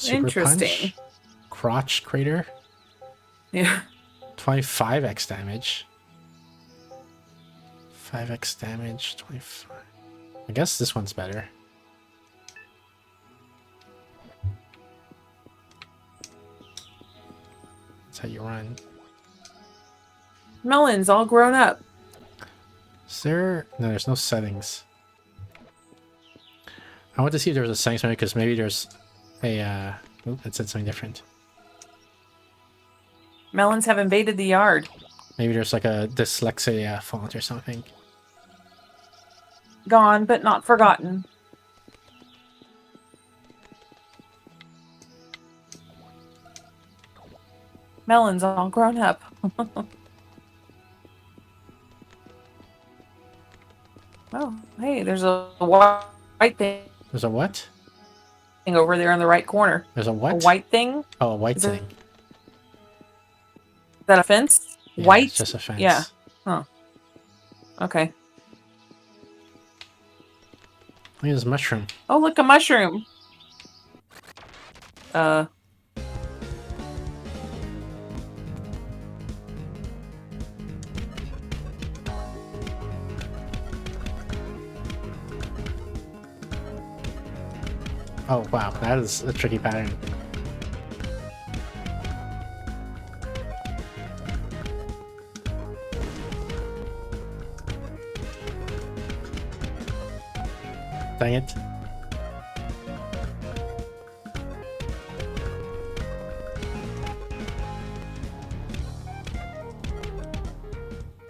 Super Interesting. Punch. Crotch Crater. Yeah. 25x damage. 5x damage, 25. I guess this one's better. That's how you run. Melon's all grown up. Is there... No, there's no settings. I want to see if there's a settings menu because maybe there's a... Oop, it said something different. Melons have invaded the yard. Maybe there's like a dyslexia font or something. Gone, but not forgotten. Melon's all grown up. Oh, hey, there's a white thing There's a what? over there in the right corner. There's a what? A white thing? Oh, a white Is it- thing. Is that a fence? Yeah, White? It's just a fence. Yeah. Huh. Okay. Look at this mushroom. Oh, look, a mushroom. Oh, wow. That is a tricky pattern. Dang it.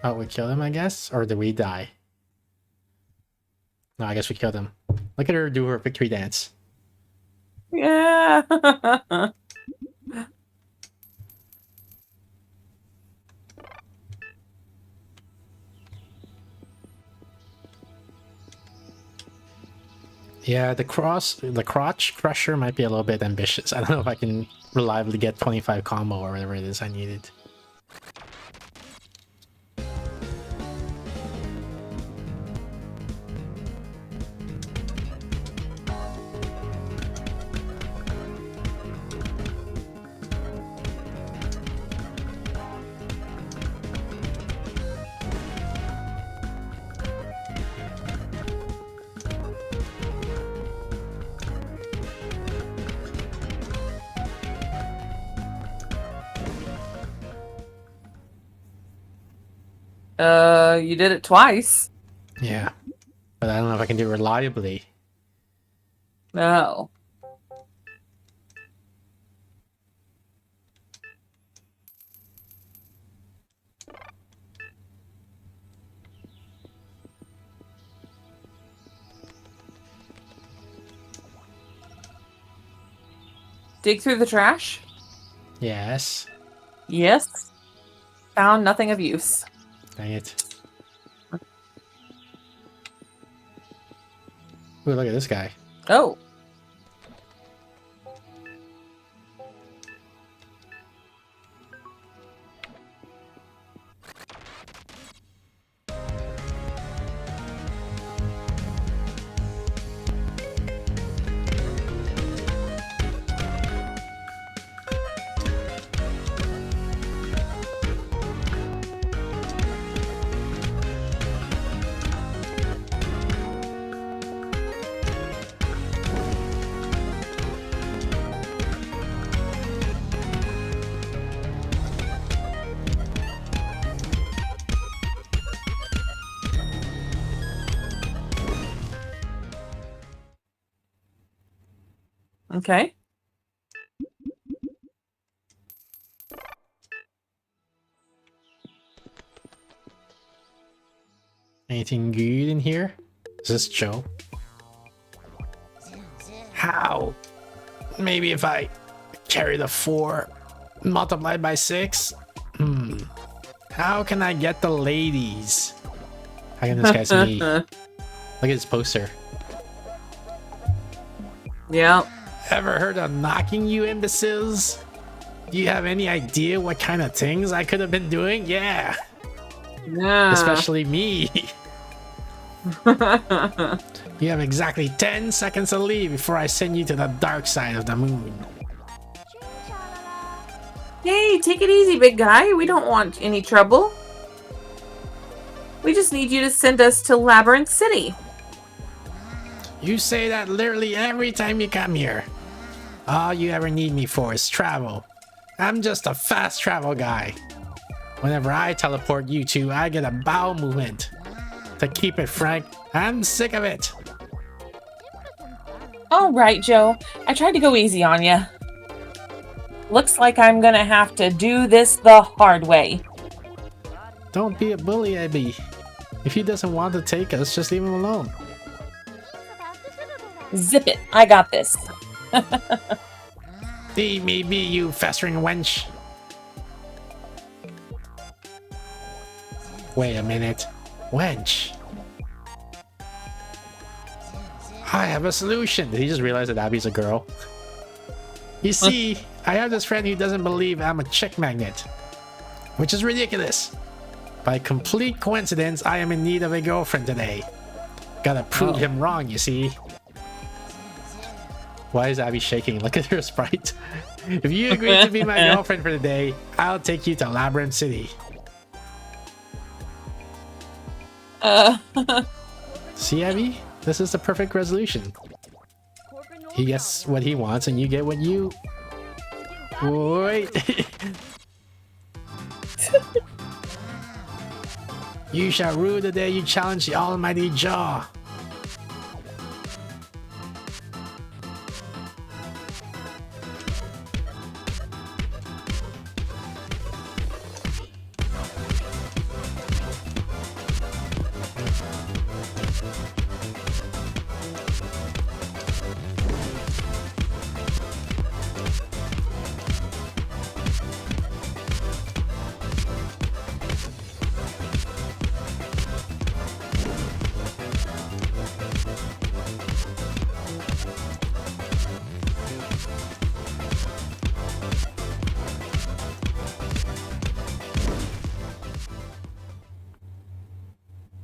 Oh, we killed him, I guess? Or did we die? No, I guess we killed him. Look at her do her victory dance. Yeah. Yeah, the crotch crusher might be a little bit ambitious. I don't know if I can reliably get 25 combo or whatever it is I needed. You did it twice. Yeah, but I don't know if I can do it reliably. No. Dig through the trash? Yes. Yes. Found nothing of use. Dang it. Ooh, look at this guy. Oh. Okay. Anything good in here? Is this Joe? How? Maybe if I carry the 4 multiplied by 6? How can I get the ladies? How can this guy's me? Look at his poster. Yeah. Ever heard of knocking, you imbeciles? Do you have any idea what kind of things I could have been doing? Yeah. Yeah. Especially me. You have exactly 10 seconds to leave before I send you to the dark side of the moon. Hey, take it easy, big guy. We don't want any trouble. We just need you to send us to Labyrinth City. You say that literally every time you come here. All you ever need me for is travel. I'm just a fast travel guy. Whenever I teleport you two, I get a bowel movement. To keep it frank, I'm sick of it. All right, Joe. I tried to go easy on you. Looks like I'm gonna have to do this the hard way. Don't be a bully, Abby. If he doesn't want to take us, just leave him alone. Zip it. I got this. Leave me be, you festering wench. Wait a minute. Wench. I have a solution. Did he just realize that Abby's a girl? You see, I have this friend who doesn't believe I'm a chick magnet. Which is ridiculous. By complete coincidence, I am in need of a girlfriend today. Gotta prove him wrong, you see. Why is Abby shaking? Look at her sprite. If you agree to be my girlfriend for the day, I'll take you to Labyrinth City. See, Abby? This is the perfect resolution. He gets what he wants and you get what you... Wait. You shall rue the day you challenge the almighty Jaw.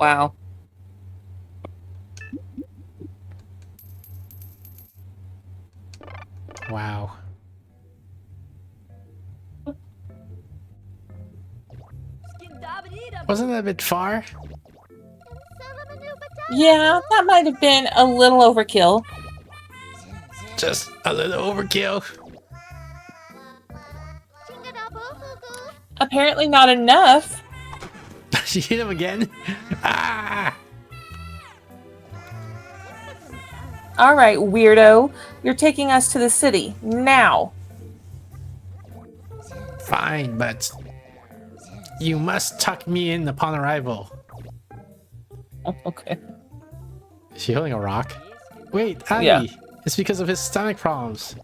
Wow. Wow. Wasn't that a bit far? Yeah, that might have been a little overkill. Just a little overkill. Apparently not enough. She hit him again. Ah! All right, weirdo. You're taking us to the city now. Fine, but you must tuck me in upon arrival. Oh, okay. Is she holding a rock? Wait, Abby. Yeah. It's because of his stomach problems.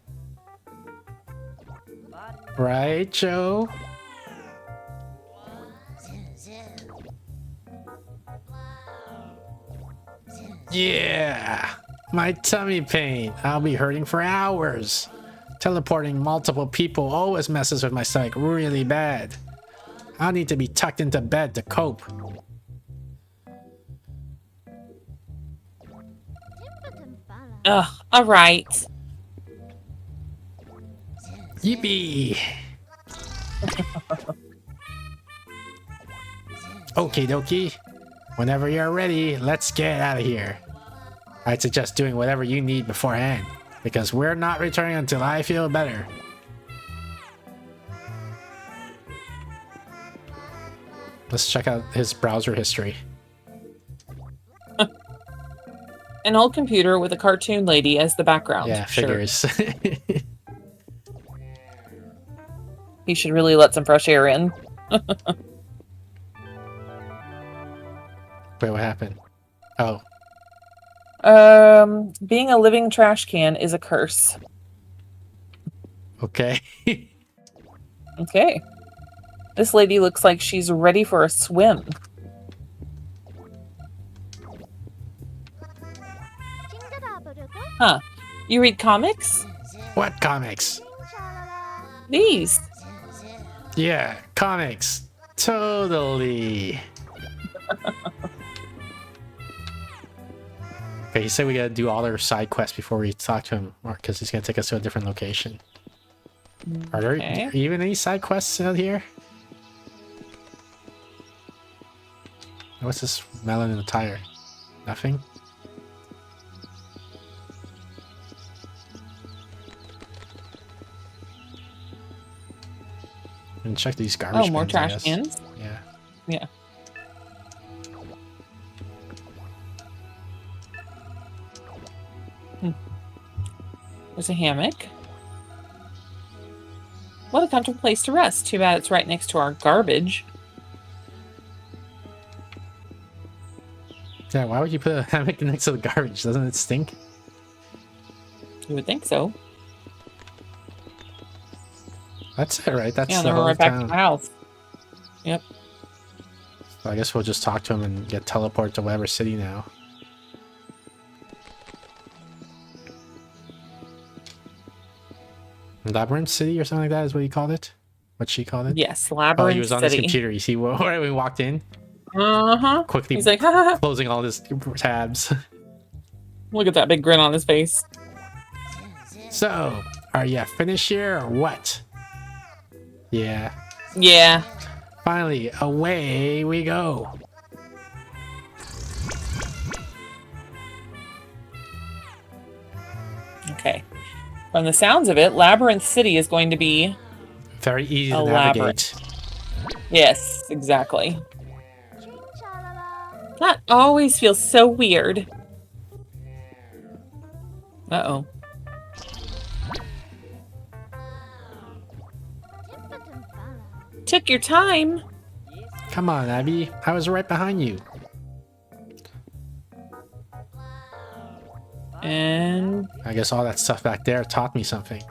Right, Joe? Yeah! My tummy pain. I'll be hurting for hours. Teleporting multiple people always messes with my stomach really bad. I'll need to be tucked into bed to cope. Ugh, all right. Yippee! Okie dokie. Whenever you're ready, let's get out of here. I'd suggest doing whatever you need beforehand, because we're not returning until I feel better. Let's check out his browser history. An old computer with a cartoon lady as the background. Yeah, Sure. figures. He should really let some fresh air in. Wait, what happened? Oh, Being a living trash can is a curse. okay. Okay. This lady looks like she's ready for a swim. Huh. You read comics? What comics? These. Yeah, comics. Totally. Okay, he said we gotta do all our side quests before we talk to him, or because he's gonna take us to a different location. Are there Okay. even any side quests out here? What's this melon in the tire? Nothing? And check these garbage Oh, more bins, I trash guess. cans. Yeah. Yeah. There's a hammock. What a comfortable place to rest. Too bad it's right next to our garbage. Yeah, why would you put a hammock next to the garbage? Doesn't it stink? You would think so. That's it, right? That's Yeah, the then we're whole right back to town. the house. Yep. So I guess we'll just talk to him and get teleported to whatever city now. Labyrinth City or something like that is what he called it? What she called it? Yes, Oh, Labyrinth he was on his City. computer. You see where we walked in? Uh-huh. Quickly He's like, ha, ha, ha. closing all his tabs. Look at that big grin on his face. So, are you finished here or what? Yeah. Yeah. Finally, away we go. Okay. From the sounds of it, Labyrinth City is going to be... Very easy to A navigate. Yes, exactly. That always feels so weird. Uh-oh. Took your time. Come on, Abby. I was right behind you. And... I guess all that stuff back there taught me something.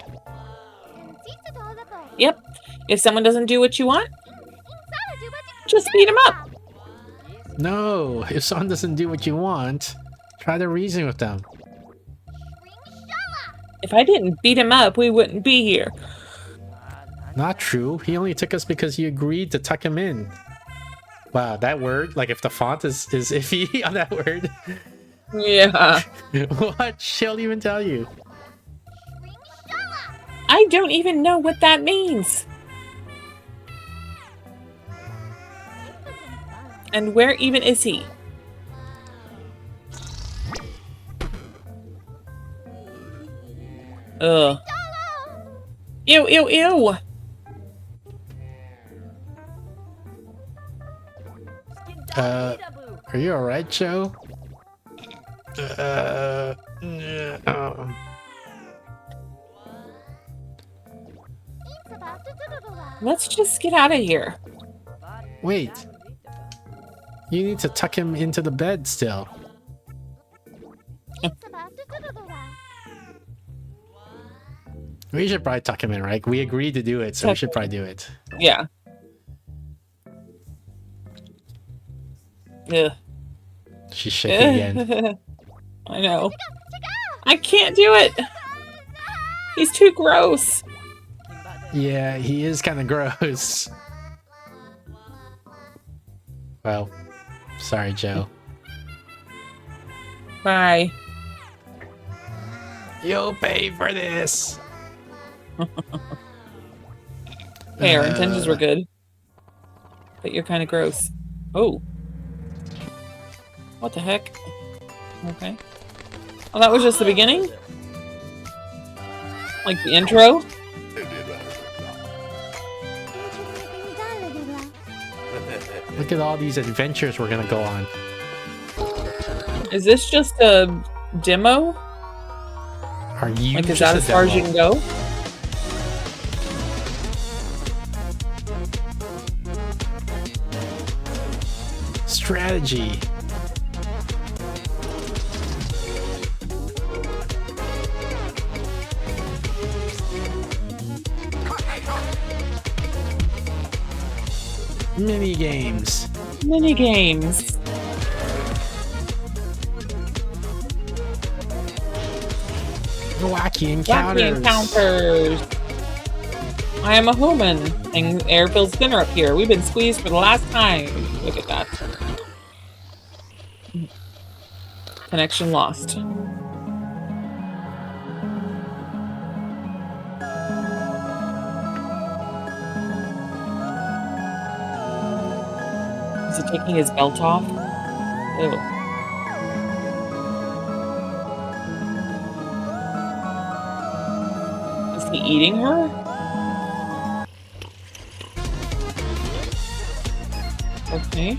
Yep. If someone doesn't do what you want, just beat them up. No, if someone doesn't do what you want, try to reason with them. If I didn't beat him up, we wouldn't be here. Not true. He only took us because you agreed to tuck him in. Wow, that word, like if the font is iffy on that word. Yeah. What? She'll even tell you. I don't even know what that means. And where even is he? Ugh. Ew, ew, ew. Are you alright, Joe? Let's just get out of here. Wait. You need to tuck him into the bed still. We should probably tuck him in, right? We agreed to do it, so we should probably do it. Yeah. Ugh. She's shaking again. I know. I can't do it. He's too gross. Yeah, he is kind of gross. Well, sorry, Joe. Bye. You'll pay for this. Hey, our intentions were good. But you're kind of gross. Oh. What the heck? Okay. Oh, that was just the beginning? Like the intro? Look at all these adventures we're gonna go on. Is this just a demo? Are you Like, is just that a as far as you demo? can go? Strategy. Mini games. Mini games. Wacky encounters. Wacky encounters. I am a human. And air feels thinner up here. We've been squeezed for the last time. Look at that. Connection lost. taking his belt off. Ew. Is he eating her? Okay.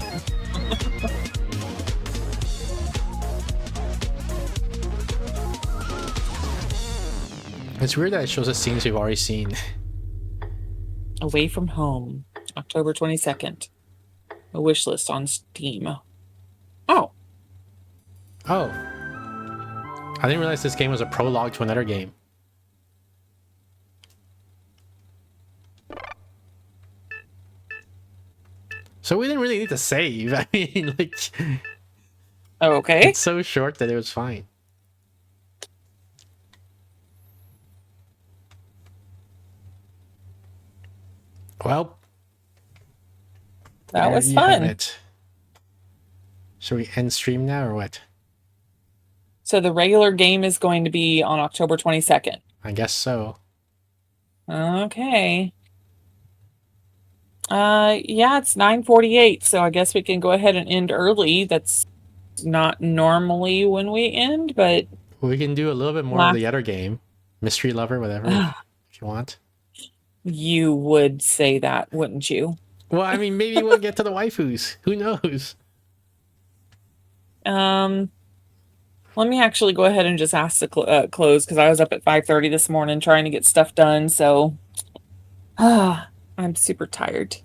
It's weird that it shows us scenes we've already seen. Away from Home, October 22nd. A wish list on Steam. Oh, Oh. I didn't realize this game was a prologue to another game. So we didn't really need to save. I mean, like, okay. it's so short that it was fine. Well, That there was you have fun. it. Should we end stream now or what? So the regular game is going to be on October 22nd. I guess so. Okay. Yeah, it's 9:48, so I guess we can go ahead and end early. That's not normally when we end, but We can do a little bit more of the other game. Mystery Lover, whatever, if you want. you would say that, wouldn't you? Well, I mean, maybe we'll get to the waifus. Who knows? Let me actually go ahead and just ask to close because I was up at 5:30 this morning trying to get stuff done. So, I'm super tired.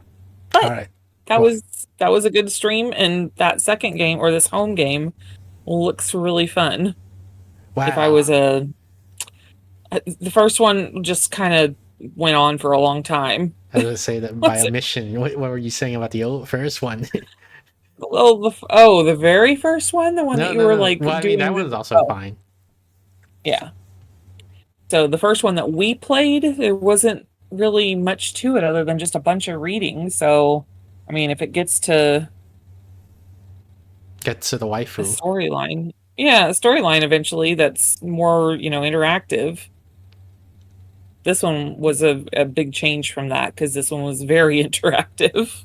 But All right. that Well- was a good stream, and that second game or this home game looks really fun. Wow. If I was the first one just kind of went on for a long time. I was going to say that by What's it? omission. What were you saying about the first one? Well, the very first one, the one that you were like Well, I doing mean, that the- one's also fine. Yeah. So the first one that we played, there wasn't really much to it other than just a bunch of reading. So, I mean, if it gets to Get to the the waifu. storyline, eventually that's more, interactive. This one was a big change from that because this one was very interactive.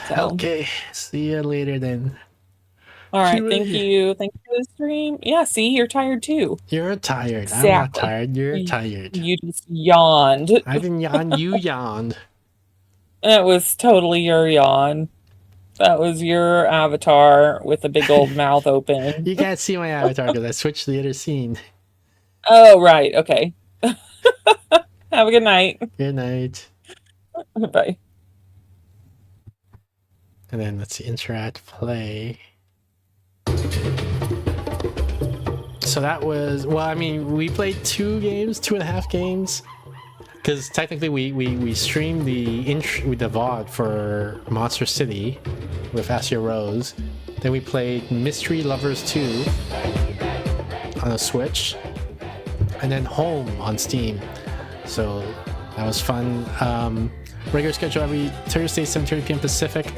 So, Okay. See you later then. all right. See you Thank later. you. Thank you for the stream. Yeah, see, you're tired too. You're tired. I'm not Exactly. tired. You're You- tired. You just yawned. I didn't yawn. You yawned. It was totally your yawn. That was your avatar with a big old mouth open. You can't see my avatar because I switched to the other scene. Oh, right. Okay. Have a good night. Good night. Bye. And then let's see, interact, play. So that was, well, I mean, we played 2.5 games. Because technically we streamed the VOD for Monster City with Assia Rose. Then we played Mystery Lovers 2 on a Switch. And then Home on Steam. So that was fun. Regular schedule every Thursday, 7:30 p.m. Pacific.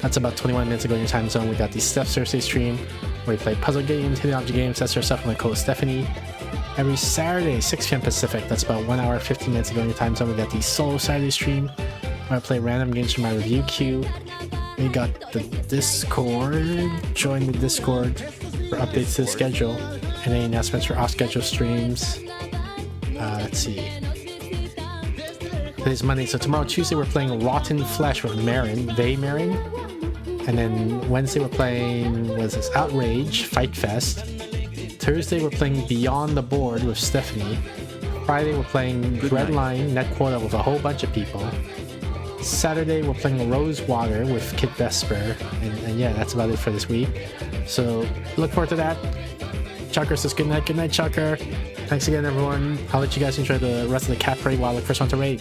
That's about 21 minutes ago in your time zone. We got the Steph Thursday stream where we play puzzle games, hidden object games, that sort of stuff with my co-host Stephanie. Every Saturday, 6 p.m. Pacific, that's about 1 hour, 15 minutes ago in your time zone. We got the solo Saturday stream where I play random games from my review queue. We got the Discord. Join the Discord for updates to the schedule and any announcements for off-schedule streams. Let's see. Today's Monday, so tomorrow, Tuesday, we're playing Rotten Flesh with Marin. And then Wednesday, we're playing, Outrage, Fight Fest. Thursday, we're playing Beyond the Board with Stephanie. Friday, we're playing Breadline Net Quota with a whole bunch of people. Saturday, we're playing Rosewater with Kid Vesper. And yeah, that's about it for this week. So look forward to that. Chucker says good night. Good night, Chucker. Thanks again, everyone. I'll let you guys enjoy the rest of the cat parade while I look for someone to raid.